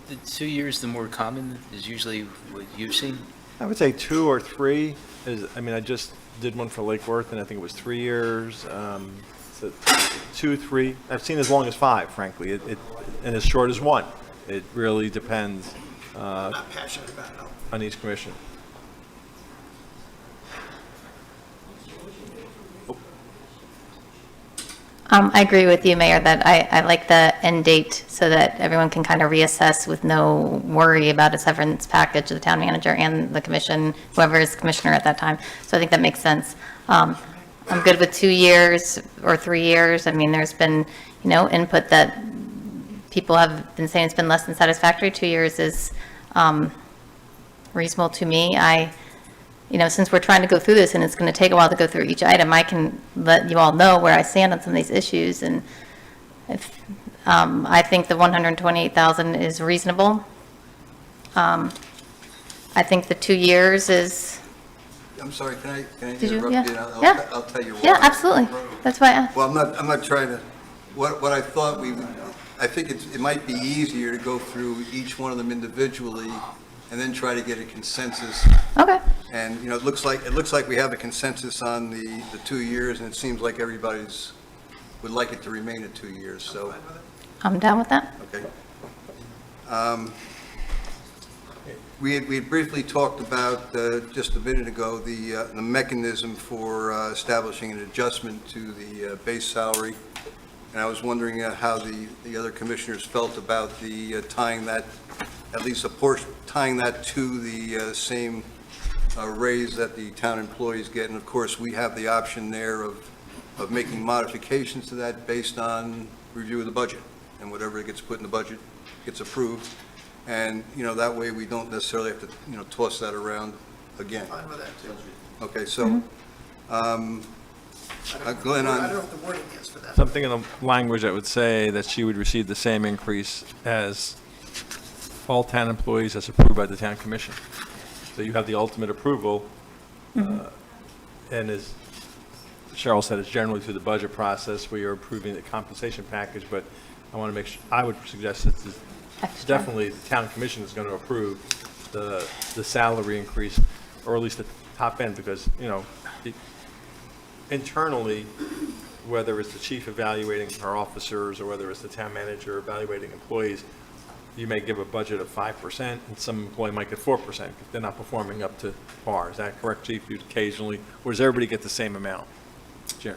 The 2 years, the more common is usually what you've seen?
I would say 2 or 3 is, I mean, I just did one for Lake Worth, and I think it was 3 years. So 2, 3, I've seen as long as 5, frankly, and as short as 1. It really depends
Not passionate about it.
on each commission.
I agree with you, Mayor, that I like the end date so that everyone can kind of reassess with no worry about a severance package, the town manager and the commission, whoever is commissioner at that time. So I think that makes sense. I'm good with 2 years or 3 years. I mean, there's been, input that people have been saying it's been less than satisfactory. 2 years is reasonable to me. Since we're trying to go through this and it's going to take a while to go through each item, I can let you all know where I stand on some of these issues. And if I think the 128,000 is reasonable. I think the 2 years is.
I'm sorry, can I
Did you?
interrupt you?
Yeah. Yeah.
I'll tell you why.
Yeah, absolutely. That's why I asked.
Well, I'm not trying to, what I thought I think it might be easier to go through each one of them individually and then try to get a consensus.
Okay.
And, it looks like we have a consensus on the 2 years, and it seems like everybody's would like it to remain at 2 years, so.
I'm down with that.
Okay. We had briefly talked about, just a minute ago, the mechanism for establishing an adjustment to the base salary. And I was wondering how the other commissioners felt about the tying that, at least a portion, tying that to the same raise that the town employees get. And of course, we have the option there of making modifications to that based on review of the budget. And whatever gets put in the budget gets approved. And, that way we don't necessarily have to, toss that around again.
Fine with that, too.
Okay, so, Glenn,
I don't know what the wording is for that.
Something in the language that would say that she would receive the same increase as all town employees as approved by the town commission. So you have the ultimate approval, and as Cheryl said, it's generally through the budget process where you're approving the compensation package, but I want to make sure, I would suggest that definitely the town commission is going to approve the salary increase, or at least the top end, because, internally, whether it's the chief evaluating our officers or whether it's the town manager evaluating employees, you may give a budget of 5%, and some employee might get 4% if they're not performing up to par. Is that correct, Chief? You occasionally, or does everybody get the same amount? Jim?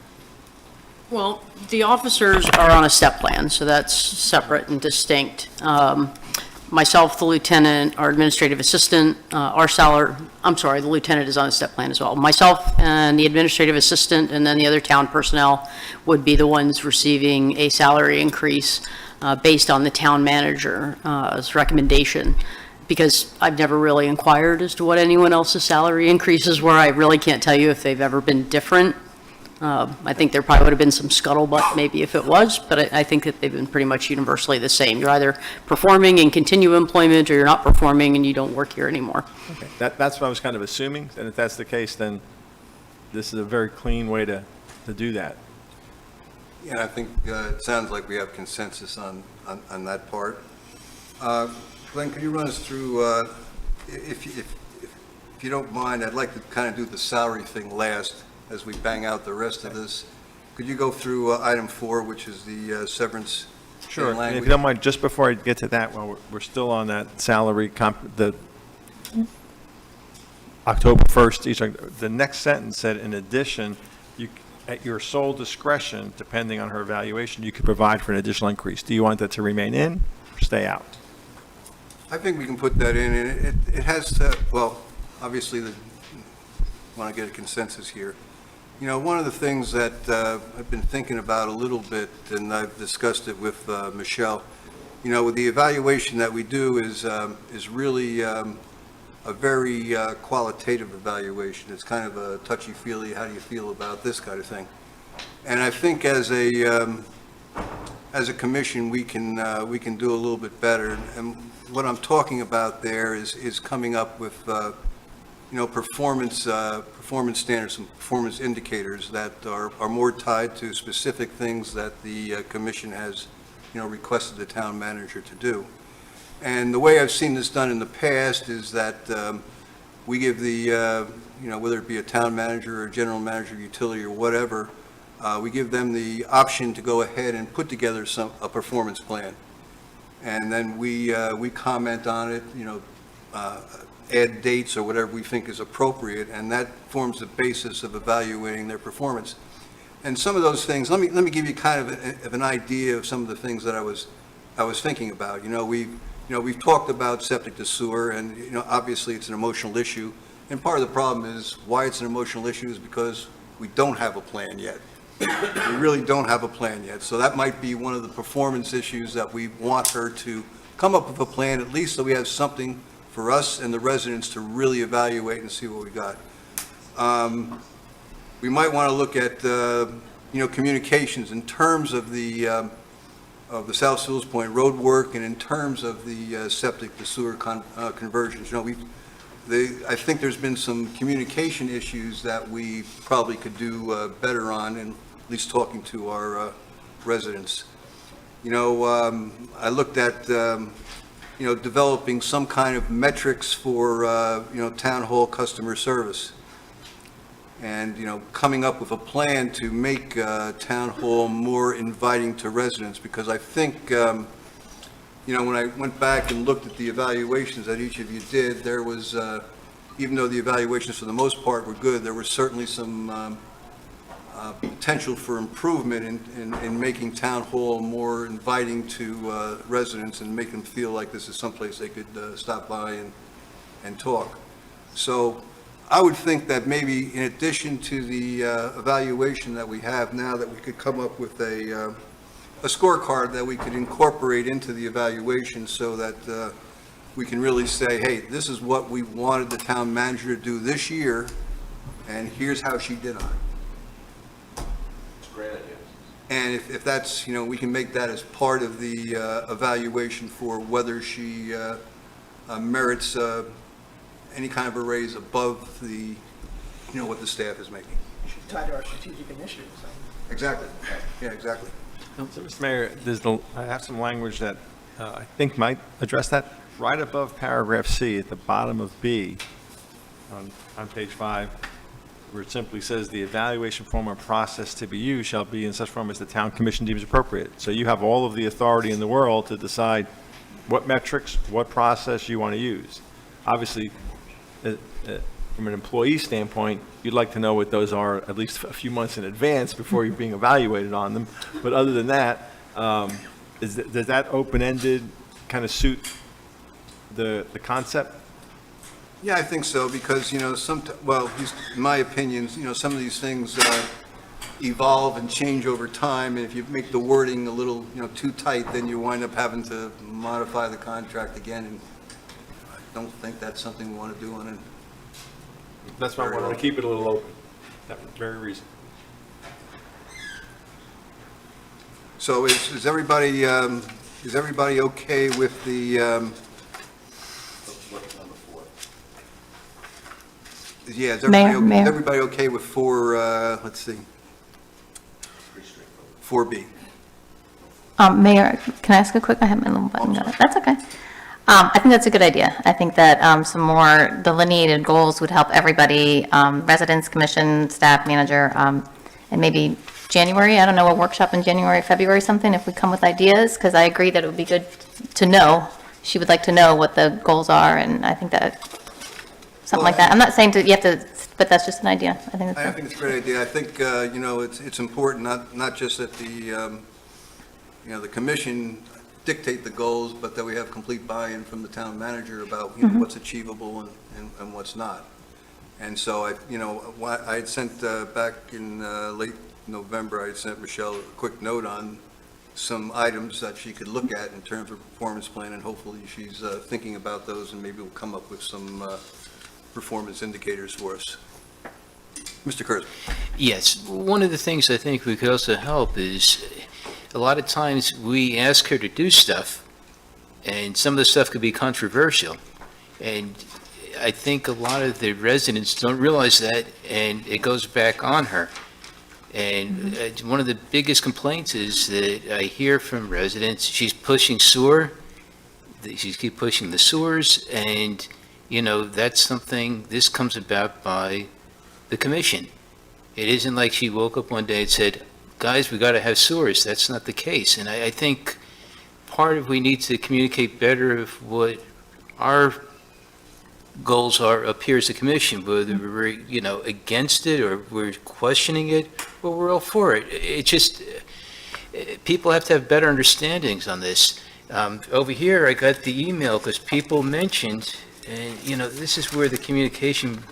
Well, the officers are on a step plan, so that's separate and distinct. Myself, the lieutenant, our administrative assistant, the lieutenant is on a step plan as well. Myself and the administrative assistant, and then the other town personnel would be the ones receiving a salary increase based on the town manager's recommendation. Because I've never really inquired as to what anyone else's salary increases were. I really can't tell you if they've ever been different. I think there probably would have been some scuttlebutt maybe if it was, but I think that they've been pretty much universally the same. You're either performing and continue employment, or you're not performing and you don't work here anymore.
Okay. That's what I was kind of assuming, and if that's the case, then this is a very clean way to do that.
Yeah, I think it sounds like we have consensus on that part. Glenn, could you run us through, if you don't mind, I'd like to kind of do the salary thing last as we bang out the rest of this. Could you go through item 4, which is the severance
Sure. And
language?
if you don't mind, just before I get to that, while we're still on that salary, the October 1st, the next sentence said, in addition, at your sole discretion, depending on her evaluation, you could provide for an additional increase. Do you want that to remain in or stay out?
I think we can put that in, and it has to, well, obviously, want to get a consensus here. One of the things that I've been thinking about a little bit, and I've discussed it with Michelle, with the evaluation that we do is really a very qualitative evaluation. It's kind of a touchy-feely, how do you feel about this kind of thing? And I think as as a commission, we can do a little bit better. And what I'm talking about there is coming up with, performance standards, some performance indicators that are more tied to specific things that the commission has, requested the town manager to do. And the way I've seen this done in the past is that we give the, whether it be a town manager or a general manager of utility or whatever, we give them the option to go ahead and put together a performance plan. And then we comment on it, add dates or whatever we think is appropriate, and that forms the basis of evaluating their performance. And some of those things, let me give you kind of an idea of some of the things that I was thinking about. We've talked about septic to sewer, and obviously it's an emotional issue. And part of the problem is why it's an emotional issue is because we don't have a plan yet. We really don't have a plan yet. So that might be one of the performance issues that we want her to come up with a plan, at least so we have something for us and the residents to really evaluate and see what we got. We might want to look at, communications in terms of the South Sewalls Point road work and in terms of the septic to sewer conversions. I think there's been some communication issues that we probably could do better on, and at least talking to our residents. I looked at, developing some kind of metrics for, town hall customer service. And, coming up with a plan to make town hall more inviting to residents, because I think, when I went back and looked at the evaluations that each of you did, there was, even though the evaluations for the most part were good, there was certainly some potential for improvement in making town hall more inviting to residents and make them feel like this is someplace they could stop by and talk. So I would think that maybe in addition to the evaluation that we have now, that we could come up with a scorecard that we could incorporate into the evaluation so that we can really say, hey, this is what we wanted the town manager to do this year, and here's how she did on it.
It's a great idea.
And if that's, we can make that as part of the evaluation for whether she merits any kind of a raise above the, what the staff is making.
Tied to our strategic initiatives.
Exactly. Yeah, exactly.
So, Mr. Mayor, I have some language that I think might address that. Right above paragraph C, at the bottom of B, on page 5, where it simply says, the evaluation form or process to be used shall be in such form as the town commission deems appropriate. So you have all of the authority in the world to decide what metrics, what process you want to use. Obviously, from an employee standpoint, you'd like to know what those are at least a few months in advance before you're being evaluated on them. But other than that, does that open-ended kind of suit the concept?
Yeah, I think so, because, at least in my opinion, some of these things evolve and change over time, and if you make the wording a little, too tight, then you wind up having to modify the contract again, and I don't think that's something we want to do on it.
That's why I wanted to keep it a little open, that very reason.
So is everybody okay with the, yeah, is everybody okay with 4, let's see, 4B?
Mayor, can I ask a quick, I have my little button going. That's okay. I think that's a good idea. I think that some more delineated goals would help everybody, residents, commission, staff, manager, and maybe January, I don't know, a workshop in January, February, something, if we come with ideas, because I agree that it would be good to know. She would like to know what the goals are, and I think that, something like that. I'm not saying you have to, but that's just an idea. I think
it's a great idea. I think, it's important, not just that the commission dictate the goals, but that we have complete buy-in from the town manager about what's achievable and what's not. And so I had sent back in late November, I had sent Michelle a quick note on some items that she could look at in terms of performance plan, and hopefully she's thinking about those, and maybe we'll come up with some performance indicators for us. Mr. Kurz.
Yes, one of the things I think we could also help is a lot of times we ask her to do stuff, and some of the stuff could be controversial. And I think a lot of the residents don't realize that, and it goes back on her. And one of the biggest complaints is that I hear from residents, she's pushing sewer, she's keep pushing the sewers, and, you know, that's something, this comes about by the commission. It isn't like she woke up one day and said, guys, we got to have sewers. That's not the case. And I think part of we need to communicate better of what our goals are up here as a commission, whether we're, you know, against it or we're questioning it, but we're all for it. It just, people have to have better understandings on this. Over here, I got the email because people mentioned, and, you know, this is where the communication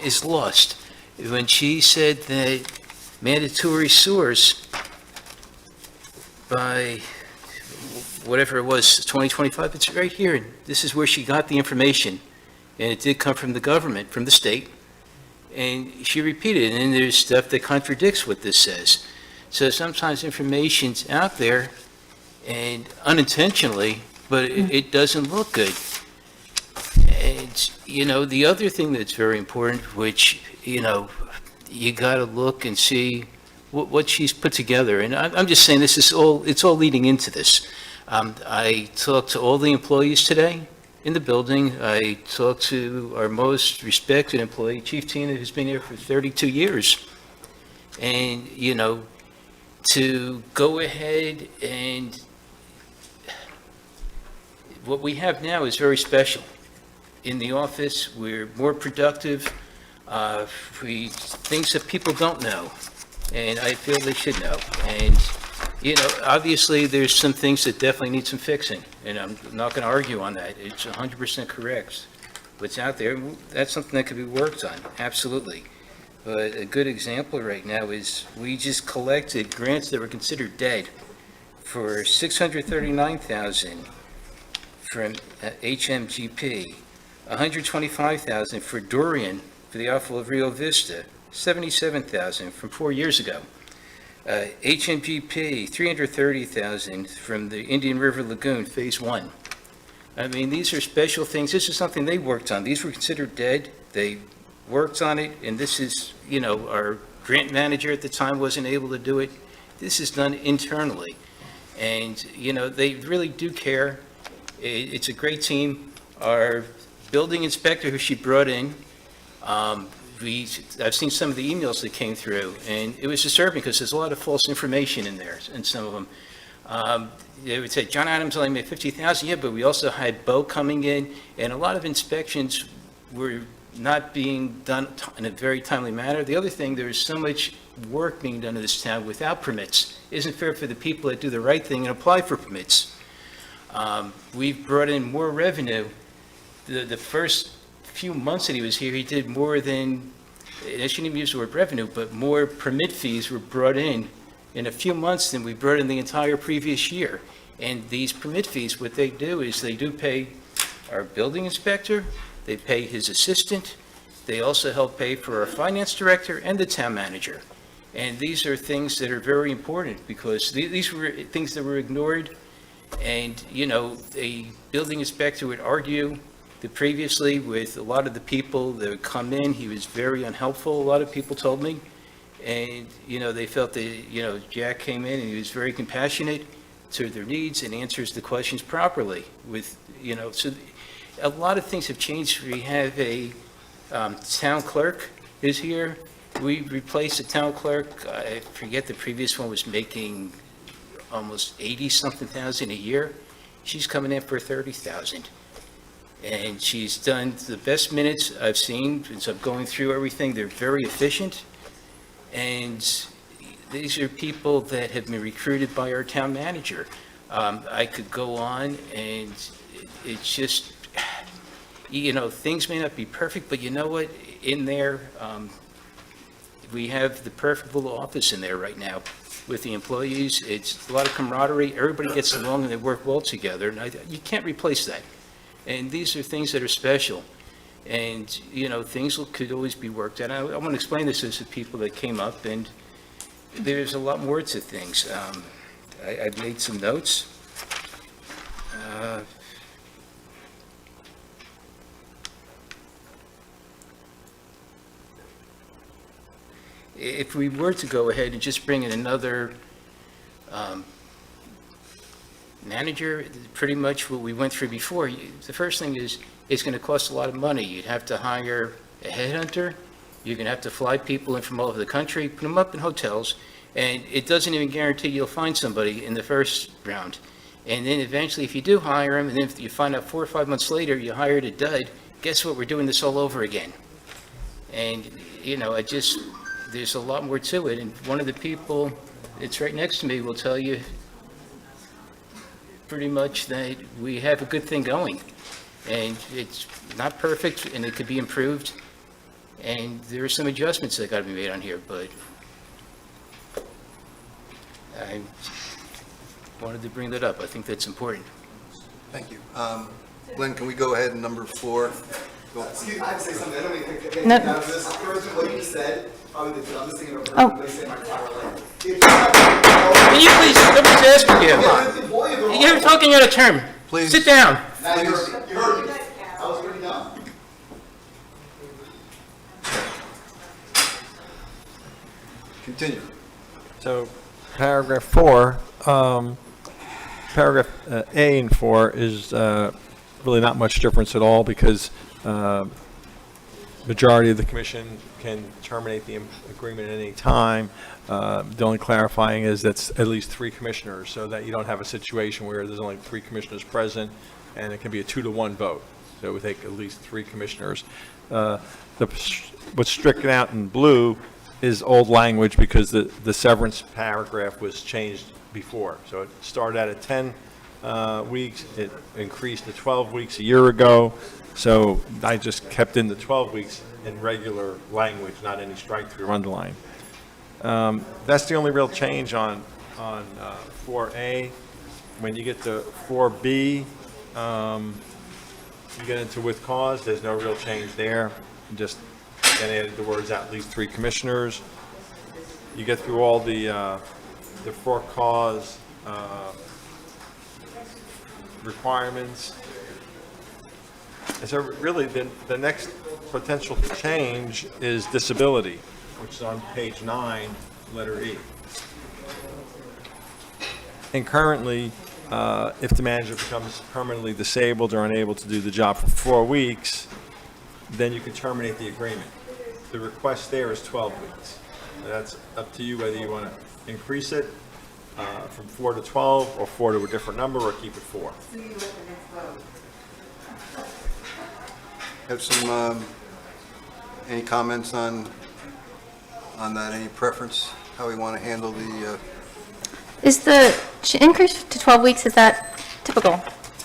is lost. When she said that mandatory sewers by whatever it was, 2025, it's right here. And this is where she got the information. And it did come from the government, from the state. And she repeated it, and there's stuff that contradicts what this says. So sometimes information's out there, and unintentionally, but it doesn't look good. And, you know, the other thing that's very important, which, you know, you got to look and see what she's put together. And I'm just saying this is all, it's all leading into this. I talked to all the employees today in the building. I talked to our most respected employee, Chief Tina, who's been here for 32 years. And, you know, to go ahead and what we have now is very special. In the office, we're more productive. Things that people don't know, and I feel they should know. And, you know, obviously, there's some things that definitely need some fixing, and I'm not going to argue on that. It's 100% correct. What's out there, that's something that could be worked on, absolutely. But a good example right now is we just collected grants that were considered dead for $639,000 from HMGP, $125,000 for Dorian for the outflow of Rio Vista, $77,000 from 4 years ago. HMGP, $330,000 from the Indian River Lagoon, Phase 1. I mean, these are special things. This is something they worked on. These were considered dead. They worked on it, and this is, you know, our grant manager at the time wasn't able to do it. This is done internally. And, you know, they really do care. It's a great team. Our building inspector, who she brought in, I've seen some of the emails that came through, and it was disturbing because there's a lot of false information in there, in some of them. They would say, John Adams only made $50,000, yeah, but we also had Bo coming in, and a lot of inspections were not being done in a very timely manner. The other thing, there is so much work being done in this town without permits. It isn't fair for the people that do the right thing and apply for permits. We've brought in more revenue. The first few months that he was here, he did more than, I shouldn't even use the word revenue, but more permit fees were brought in a few months than we brought in the entire previous year. And these permit fees, what they do is they do pay our building inspector, they pay his assistant, they also help pay for our finance director and the town manager. And these are things that are very important because these were things that were ignored. And, you know, a building inspector would argue that previously with a lot of the people that would come in, he was very unhelpful, a lot of people told me. And, you know, they felt that, you know, Jack came in and he was very compassionate to their needs and answers the questions properly with, you know, so a lot of things have changed. We have a town clerk is here. We replaced the town clerk. I forget, the previous one was making almost 80-something thousand a year. She's coming in for 30,000. And she's done the best minutes I've seen since I'm going through everything. They're very efficient. And these are people that have been recruited by our town manager. I could go on, and it's just, you know, things may not be perfect, but you know what? In there, we have the perfect little office in there right now with the employees. It's a lot of camaraderie. Everybody gets along and they work well together. And you can't replace that. And these are things that are special. And, you know, things could always be worked out. I want to explain this to the people that came up, and there's a lot more to things. I've made some notes. If we were to go ahead and just bring in another manager, pretty much what we went through before, the first thing is, it's going to cost a lot of money. You'd have to hire a headhunter, you're going to have to fly people in from all over the country, put them up in hotels, and it doesn't even guarantee you'll find somebody in the first round. And then eventually, if you do hire them, and then if you find out 4 or 5 months later you hired a dud, guess what, we're doing this all over again. And, you know, there's a lot more to it, and one of the people that's right next to me will tell you pretty much that we have a good thing going. And it's not perfect, and it could be improved, and there are some adjustments that got to be made on here, but I wanted to bring that up. I think that's important.
Thank you. Glenn, can we go ahead and number 4?
Excuse me, I have to say something. I don't even think
No.
out of this. What you just said, probably the dumbest thing I've ever
Oh.
heard anybody say in my entire life.
Can you please, nobody's asking you. You're talking out of turn.
Please.
Sit down.
Now you heard me. I was pretty dumb.
Continue.
So paragraph 4, paragraph A and 4 is really not much difference at all because majority of the commission can terminate the agreement at any time. The only clarifying is that's at least 3 commissioners, so that you don't have a situation where there's only 3 commissioners present and it can be a 2-to-1 vote. So it would take at least 3 commissioners. What's stricken out in blue is old language because the severance paragraph was changed before. So it started out at 10 weeks, it increased to 12 weeks a year ago. So I just kept in the 12 weeks in regular language, not any strike through or underline. That's the only real change on 4A. When you get to 4B, you get into with cause, there's no real change there. Just then added the words at least 3 commissioners. You get through all the for cause requirements. And so really the next potential change is disability, which is on page 9, letter E. And currently, if the manager becomes permanently disabled or unable to do the job for 4 weeks, then you can terminate the agreement. The request there is 12 weeks. That's up to you whether you want to increase it from 4 to 12 or 4 to a different number or keep it 4.
Have some, any comments on that? Any preference, how we want to handle the,
Is the increase to 12 weeks, is that typical?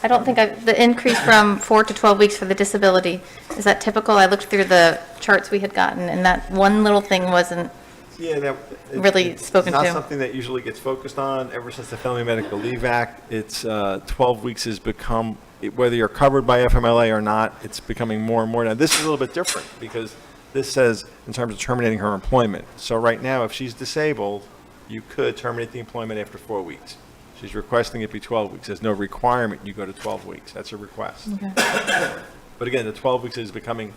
I don't think the increase from 4 to 12 weeks for the disability, is that typical? I looked through the charts we had gotten, and that one little thing wasn't really spoken to.
It's not something that usually gets focused on. Ever since the Family Medical Leave Act, it's 12 weeks has become, whether you're covered by FMLA or not, it's becoming more and more. Now, this is a little bit different because this says in terms of terminating her employment. So right now, if she's disabled, you could terminate the employment after 4 weeks. She's requesting it be 12 weeks. There's no requirement you go to 12 weeks. That's a request.
Okay.
But again, the 12 weeks is becoming,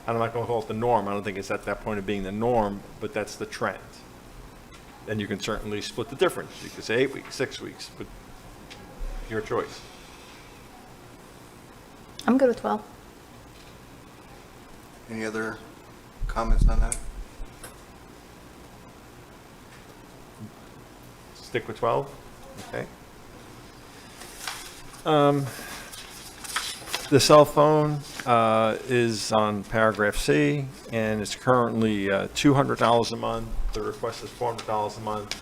I'm not going to call it the norm. I don't think it's at that point of being the norm, but that's the trend. And you can certainly split the difference. You could say 8 weeks, 6 weeks, but your choice.
I'm good with 12.
any other comments on that?
Stick with 12? Okay. The cell phone is on paragraph C, and it's currently $200 a month. The request is $400 a month.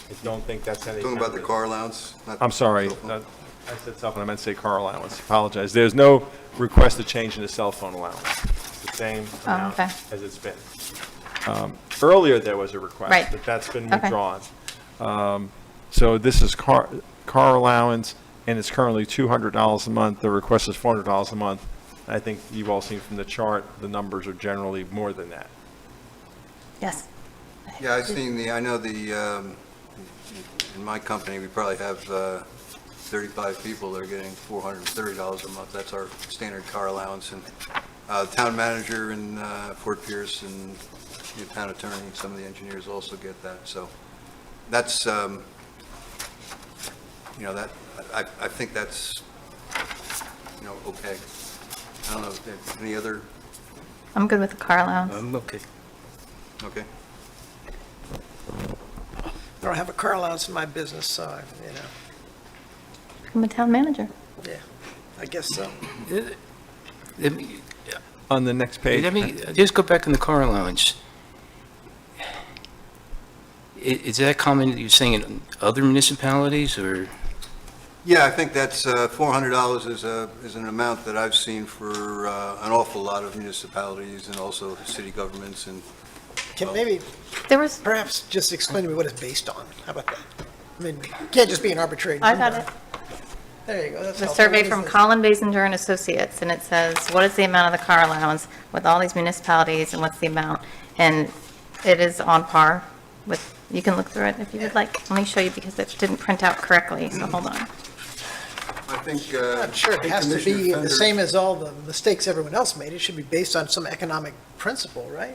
I don't think that's any.
Talking about the car allowance? not
I'm sorry.
cell phone.
I said cell phone. I meant to say car allowance. Apologize. There's no request to change in the cell phone allowance. It's the same amount
okay.
as it's been. Earlier, there was a request,
Right.
but that's been
Okay.
withdrawn. So this is car allowance, and it's currently $200 a month. The request is $400 a month. I think you've all seen from the chart, the numbers are generally more than that.
Yes.
Yeah, I've seen I know the in my company, we probably have 35 people that are getting $430 a month. That's our standard car allowance. And town manager in Fort Pierce and the town attorney and some of the engineers also get that. So that's, that, I think that's, okay. I don't know, if there's any other,
I'm good with the car allowance.
Okay.
okay.
I don't have a car allowance in my business, so,
I'm a town manager.
yeah, I guess so.
Let me-
On the next page.
Let me just go back on the car allowance. Is that common, you're saying in other municipalities, or?
Yeah, I think that's $400 is an amount that I've seen for an awful lot of municipalities and also city governments and.
Can maybe, perhaps just explain to me what it's based on? How about that? I mean, it can't just be an arbitrary
I got
number.
it.
There you go. That's
The
helpful.
survey
What
from
is this?
Colin Basinger and Associates, and it says, what is the amount of the car allowance with all these municipalities, and what's the amount? And it is on par with, you can look through it if you would like. Let me show you because it didn't print out correctly, so hold on.
I think.
I'm sure it has to be the same as all the mistakes everyone else made. It should be based on some economic principle, right?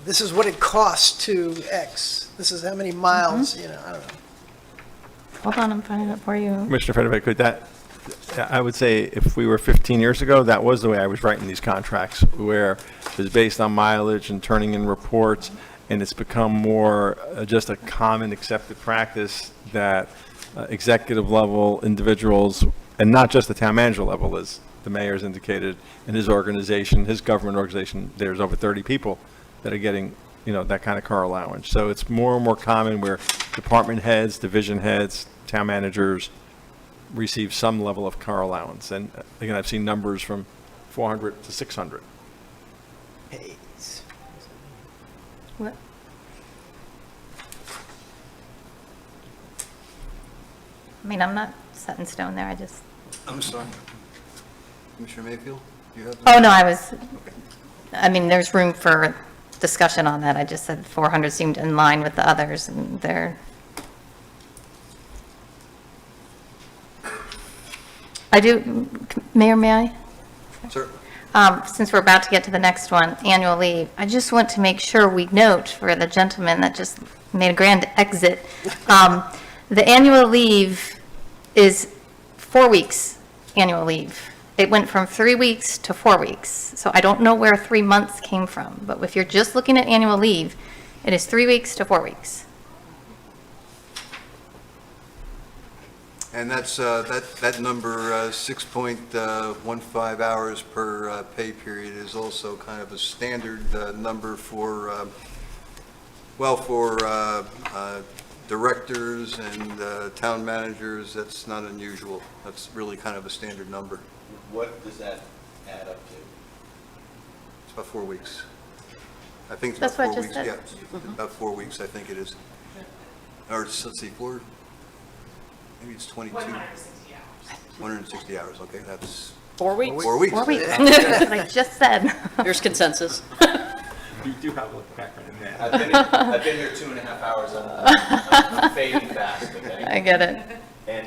This is what it costs to X. This is how many miles, I don't know.
Hold on, I'm finding it for you.
Commissioner Federico, I would say if we were 15 years ago, that was the way I was writing these contracts, where it was based on mileage and turning in reports, and it's become more just a common accepted practice that executive level individuals, and not just the town manager level, as the mayor's indicated, in his organization, his government organization, there's over 30 people that are getting, that kind of car allowance. So it's more and more common where department heads, division heads, town managers receive some level of car allowance. And again, I've seen numbers from 400 to 600.
What? I mean, I'm not set in stone there, I just,
I'm sorry. Commissioner Mayfield, do you have?
oh, no, I mean, there's room for discussion on that. I just said 400 seemed in line with the others, and they're, I do, Mayor, may I?
Sir.
Since we're about to get to the next one, annual leave, I just want to make sure we note for the gentleman that just made a grand exit, the annual leave is 4 weeks annual leave. It went from 3 weeks to 4 weeks. So I don't know where 3 months came from, but if you're just looking at annual leave, it is 3 weeks to 4 weeks.
And that's, that number, 6.15 hours per pay period is also kind of a standard number for, for directors and town managers. That's not unusual. That's really kind of a standard number.
What does that add up to?
It's about 4 weeks. I think it's
That's
about
what I
4
just
weeks. Yeah, about 4 weeks, I think it is. Or, let's see, maybe it's 22. 160 hours. 160 hours, okay, that's.
4 weeks?
4 weeks.
4 weeks. That's what I just said.
There's consensus.
You do have a background in that.
I've been here 2.5 hours. I'm fading fast, okay?
I get it.
And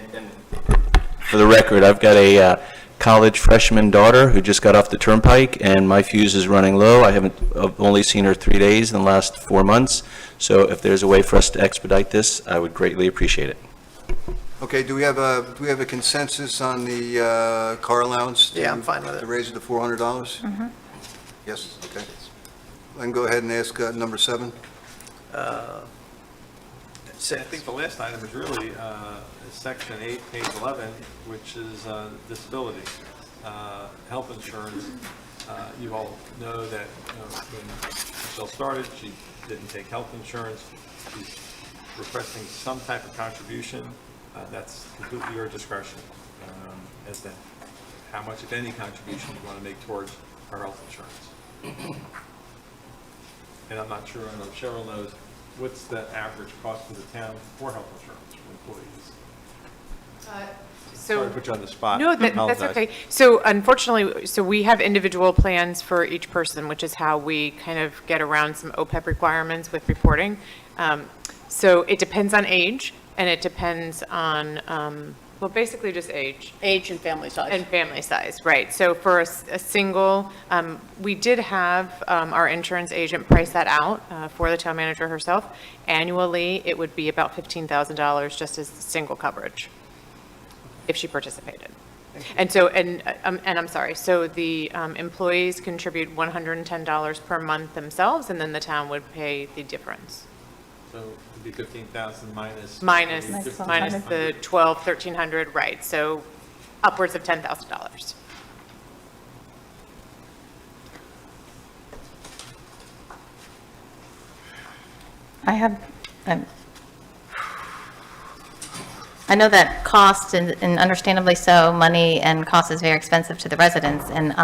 for the record, I've got a college freshman daughter who just got off the turnpike, and my fuse is running low. I've only seen her 3 days in the last 4 months. So if there's a way for us to expedite this, I would greatly appreciate it.
Okay, do we have a consensus on the car allowance?
Yeah, I'm fine with it.
To raise it to $400?
Mm-hmm.
Yes, okay. I can go ahead and ask number 7.
I think the last item is really Section 8, page 11, which is disability, health insurance. You all know that when Michelle started, she didn't take health insurance. She's requesting some type of contribution. That's completely your discretion as to how much, if any, contribution you want to make towards our health insurance. And I'm not sure, I know Cheryl knows, what's the average cost to the town for health insurance for employees? Sorry to put you on the spot.
No, that's
Apologize.
okay. So unfortunately, we have individual plans for each person, which is how we kind of get around some OPEB requirements with reporting. So it depends on age, and it depends on, well, basically just age.
Age and family size.
And family size, right. So for a single, we did have our insurance agent price that out for the town manager herself. Annually, it would be about $15,000 just as single coverage, if she participated. And so, and I'm sorry, so the employees contribute $110 per month themselves, and then the town would pay the difference.
So it'd be 15,000 minus.
Minus the 1,300, right, so upwards of $10,000.
I have, I know that cost, and understandably so, money and cost is very expensive to the residents, and,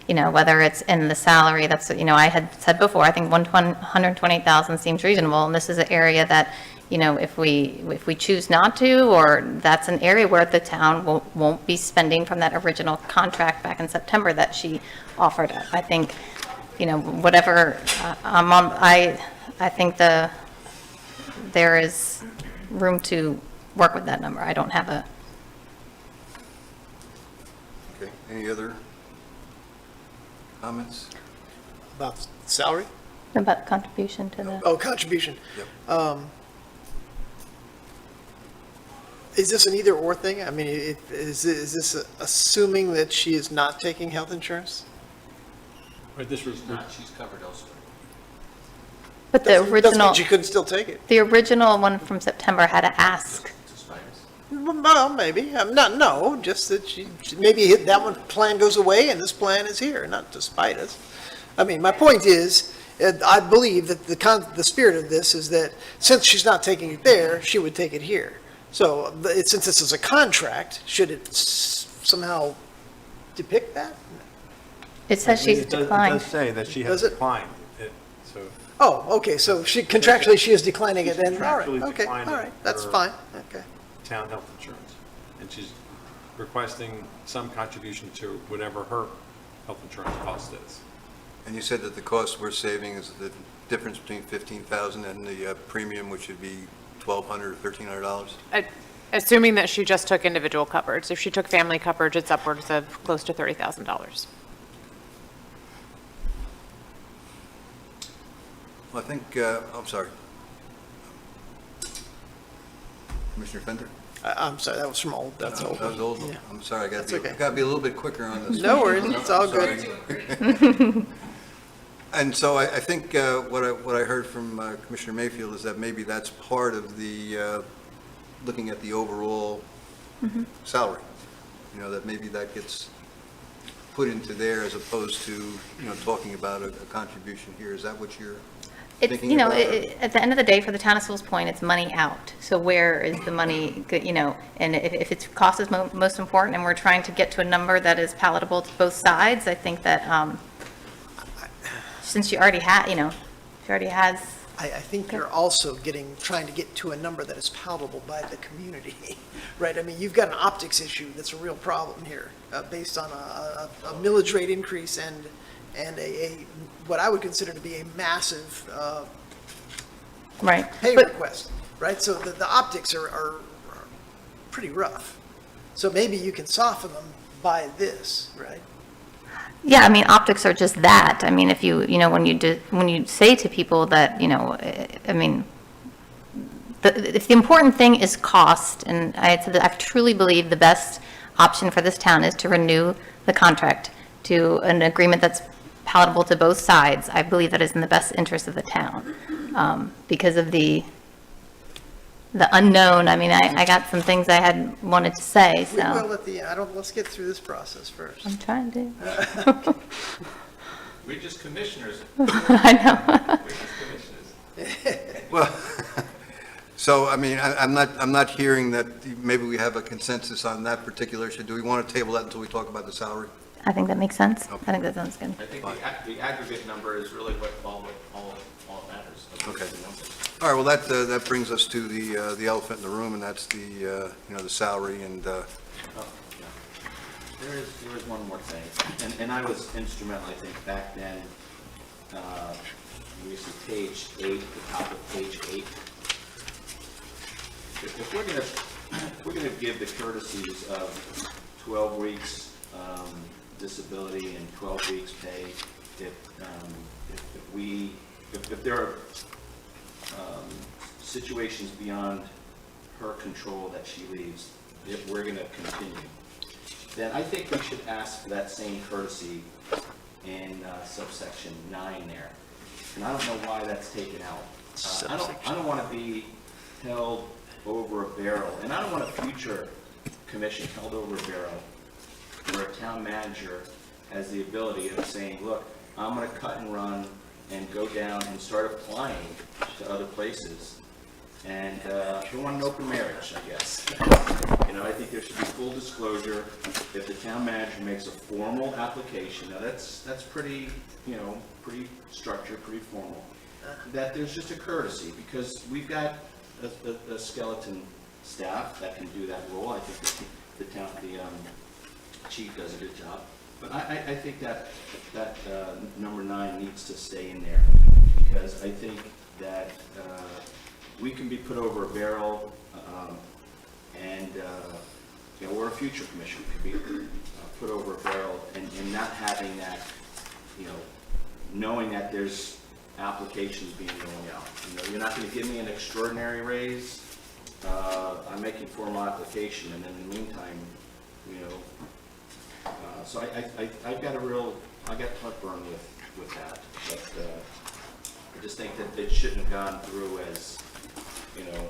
you know, whether it's in the salary, that's, you know, I had said before, I think 128,000 seems reasonable, and this is an area that, you know, if we choose not to, or that's an area where the town won't be spending from that original contract back in September that she offered. I think, you know, whatever, I think there is room to work with that number. I don't have a.
Okay, any other comments?
About salary?
About contribution to the.
Oh, contribution.
Yep.
Is this an either-or thing? I mean, is this assuming that she is not taking health insurance?
Right, this was not,
She's covered elsewhere.
But the
Doesn't mean
original,
she couldn't still take it.
the original one from September had to ask.
Well, maybe. No, just that maybe that one plan goes away and this plan is here, not to spite us. I mean, my point is, I believe that the spirit of this is that since she's not taking it there, she would take it here. So since this is a contract, should it somehow depict that?
It says she's declined.
It does say that she has
Does it?
declined it, so.
Oh, okay, so contractually she is declining it then, all right,
Contractually
okay, all
declining
right, that's
her
fine, okay.
Town health insurance. And she's requesting some contribution to whatever her health insurance cost is.
And you said that the cost we're saving is the difference between 15,000 and the premium, which would be $1,200 or $1,300?
Assuming that she just took individual coverage. If she took family coverage, it's upwards of close to $30,000.
Well, I think, I'm sorry. Commissioner Fender?
I'm sorry, that was from old, that's old.
That was old.
Yeah.
I'm sorry, I
That's
got
okay.
to be a little bit quicker on this.
No worries, it's all
Sorry.
good.
And so I think what I heard from Commissioner Mayfield is that maybe that's part of the, looking at the overall salary. You know, that maybe that gets put into there as opposed to, you know, talking about a contribution here. Is that what you're
It's,
thinking
you know,
about?
at the end of the day, for the town of Sewalls Point, it's money out. So where is the money, you know, and if it's cost is most important, and we're trying to get to a number that is palatable to both sides, I think that, since she already had, you know, she already has.
I think you're also trying to get to a number that is palatable by the community, right? I mean, you've got an optics issue that's a real problem here, based on a millage rate increase and what I would consider to be a massive
Right.
pay request, right? So the optics are pretty rough. So maybe you can soften them by this, right?
Yeah, I mean, optics are just that. I mean, if you know, when you say to people that, you know, I mean, if the important thing is cost, and I truly believe the best option for this town is to renew the contract to an agreement that's palatable to both sides. I believe that is in the best interest of the town, because of the unknown. I mean, I got some things I had wanted to say,
We will
so
at the end. Let's get through this process first.
I'm trying to.
We're just commissioners.
I know.
We're just commissioners.
Well, so, I mean, I'm not hearing that maybe we have a consensus on that particular issue. Do we want to table that until we talk about the salary?
I think that makes sense.
Okay.
I think that sounds good.
I think the aggregate number is really what all matters.
Okay. All right, well, that brings us to the elephant in the room, and that's the, you know, the salary and,
Oh, yeah. There is one more thing, and I was instrumental, I think, back then, we used to page 8, the top of page 8, if we're gonna give the courtesies of 12 weeks disability and 12 weeks pay, if there are situations beyond her control that she leaves, if we're gonna continue, then I think we should ask for that same courtesy in subsection 9 there. And I don't know why that's taken out. I don't want to be held over a barrel, and I don't want a future commission held over a barrel where a town manager has the ability of saying, look, I'm going to cut and run and go down and start applying to other places. And we want an open marriage, I guess. You know, I think there should be full disclosure. If the town manager makes a formal application, now that's pretty, you know, pretty structured, pretty formal, that there's just a courtesy, because we've got a skeleton staff that can do that role. I think the chief does a good job. But I think that number 9 needs to stay in there, because I think that we can be put over a barrel, and you know, we're a future commission, could be put over a barrel, and not having that, you know, knowing that there's applications being going out. You know, you're not going to give me an extraordinary raise. I'm making formal application, and then in the meantime, you know, so I got heartburn with that. But I just think that it shouldn't have gone through as, you know,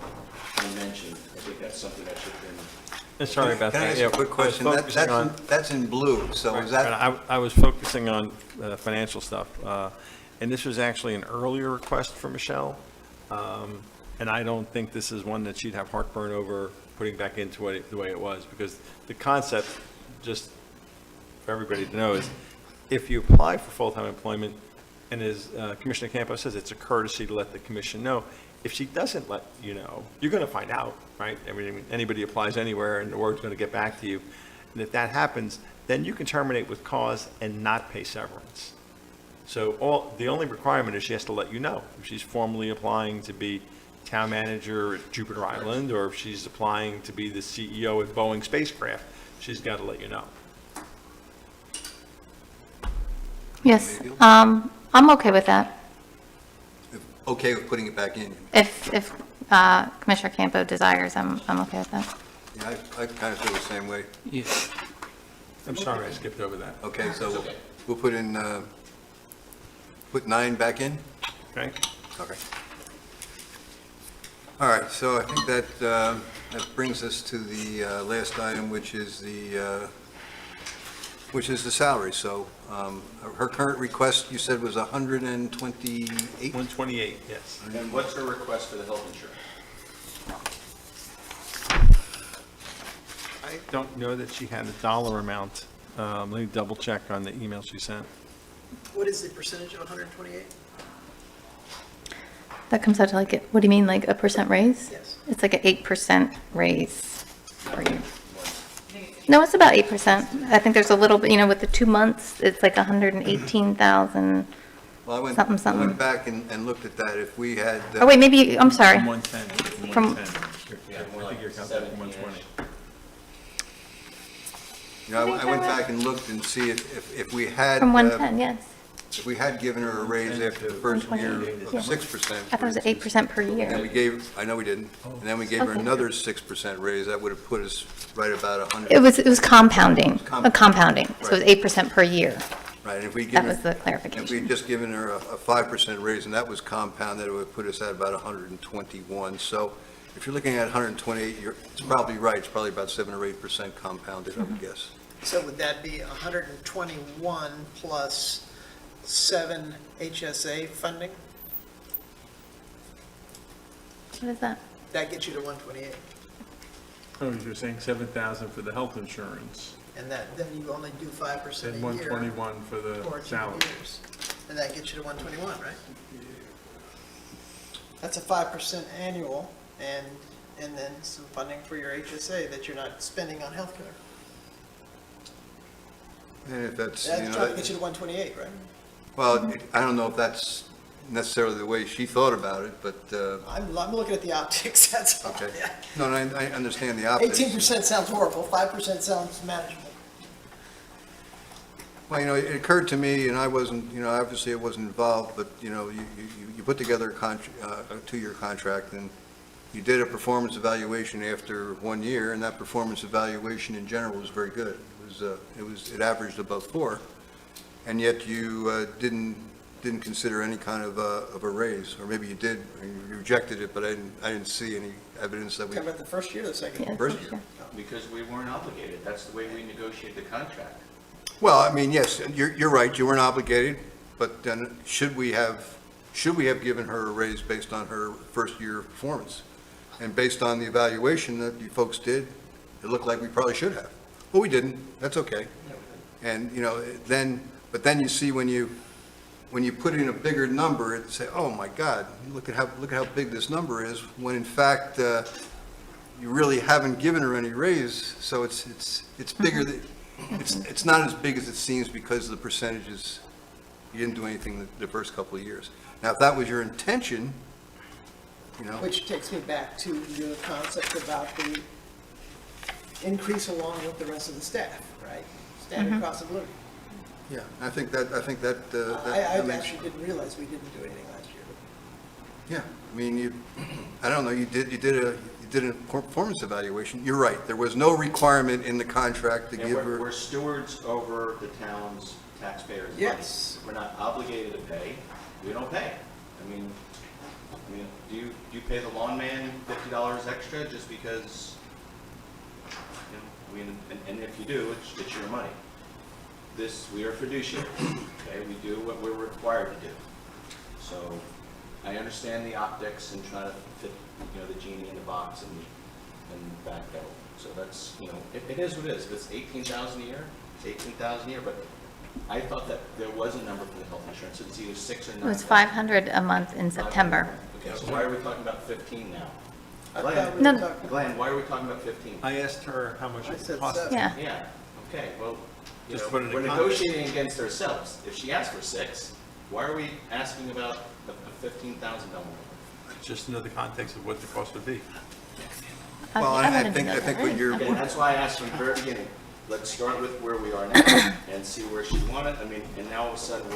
unmentioned. I think that's something that should have been.
Sorry about that.
Can I ask
Yeah,
a quick question? That's in blue, so is that?
I was focusing on financial stuff, and this was actually an earlier request for Michelle, and I don't think this is one that she'd have heartburn over putting back into it the way it was, because the concept, just for everybody to know, is if you apply for full-time employment, and as Commissioner Campos says, it's a courtesy to let the commission know. If she doesn't let you know, you're going to find out, right? I mean, anybody applies anywhere, and the word's going to get back to you. And if that happens, then you can terminate with cause and not pay severance. So the only requirement is she has to let you know if she's formally applying to be town manager at Jupiter Island, or if she's applying to be the CEO at Boeing Spacecraft. She's got to let you know.
Yes, I'm okay with that.
Okay with putting it back in?
If Commissioner Campo desires, I'm okay with that.
Yeah, I kind of feel the same way.
I'm sorry I skipped over that.
Okay, so we'll put in, put 9 back in?
Okay.
Okay. All right, so I think that brings us to the last item, which is the salary. So her current request, you said, was 128?
128, yes.
And what's her request for the health insurance?
I don't know that she had a dollar amount. Let me double check on the email she sent.
What is the percentage of 128?
That comes out to like, what do you mean, like a percent raise?
Yes.
It's like an 8% raise per year. No, it's about 8%. I think there's a little bit, you know, with the 2 months, it's like 118,000,
Well, I
something.
went back and looked at that. If we had.
Oh, wait, maybe, I'm sorry.
110.
From-
110. I think you're calculating 120.
You know, I went back and looked and see if we had.
From 110, yes.
If we had given her a raise after the first year of 6%.
I thought it was 8% per
And then
year.
we gave, I know we didn't, and then we gave her
Okay.
another 6% raise, that would have put us right about 100.
It was compounding, compounding, so it was
Right.
8% per year.
Right, and if we
That
given.
was the
If
clarification.
we had just given her a 5% raise, and that was compounded, it would put us at about 121. So if you're looking at 128, it's probably right, it's probably about 7 or 8% compounded, I would guess.
So would that be 121 plus 7 HSA funding?
What is that?
That gets you to 128.
Oh, you're saying 7,000 for the health insurance
And then you only do 5% a
and
year.
121 for the
for 2
salary.
years. And that gets you to 121, right? That's a 5% annual, and then some funding for your HSA that you're not spending on healthcare.
And if that's,
That's
you know.
trying to get you to 128, right?
Well, I don't know if that's necessarily the way she thought about it, but,
I'm looking at the optics, that's all.
okay. No, I understand the optics.
18% sounds horrible, 5% sounds manageable.
Well, it occurred to me, and I wasn't, obviously I wasn't involved, but, you put together a 2-year contract, and you did a performance evaluation after 1 year, and that performance evaluation in general was very good. It averaged above 4, and yet you didn't consider any kind of a raise, or maybe you did, and you rejected it, but I didn't see any evidence that we.
Talking about the first year or the second year?
First year.
Because we weren't obligated. That's the way we negotiated the contract.
Well, I mean, yes, you're right, you weren't obligated, but then should we have given her a raise based on her first year of performance? And based on the evaluation that you folks did, it looked like we probably should have. Well, we didn't, that's okay. And, but then you see when you put in a bigger number, and say, oh my God, look at how big this number is, when in fact, you really haven't given her any raise, so it's bigger than. It's not as big as it seems because of the percentages, you didn't do anything the first couple of years. Now, if that was your intention,
Which takes me back to your concept about the increase along with the rest of the staff, right? Standard cost of living.
yeah, I think that
I
makes.
actually didn't realize we didn't do anything last year.
Yeah, I mean, I don't know, you did a performance evaluation. You're right, there was no requirement in the contract to
And
give her.
we're stewards over the town's taxpayers' money.
Yes.
We're not obligated to pay. We don't pay. I mean, do you pay the lawn man $50 extra just because, and if you do, it's your money. We are fiduciary, okay? We do what we're required to do. So I understand the optics and trying to fit, the genie in the box and backpedal. So that's, it is what it is. If it's $18,000 a year, it's $18,000 a year, but I thought that there was a number for the health insurance. It's either 6 or 9.
It was $500 a month in September.
Okay, so why are we talking about 15 now?
I thought we were talking.
Glenn, why are we talking about 15?
I asked her how much
I
it
said
cost.
7.
Yeah.
Yeah, okay, well,
Just put it in
we're
context.
negotiating against ourselves. If she asked for 6, why are we asking about a $15,000 number?
Just to know the context of what the cost would be.
Well,
I
I
wanted to
think
know that.
what you're.
Again, that's why I asked from the very beginning, let's start with where we are now and see where she wanted. I mean, and now all of a sudden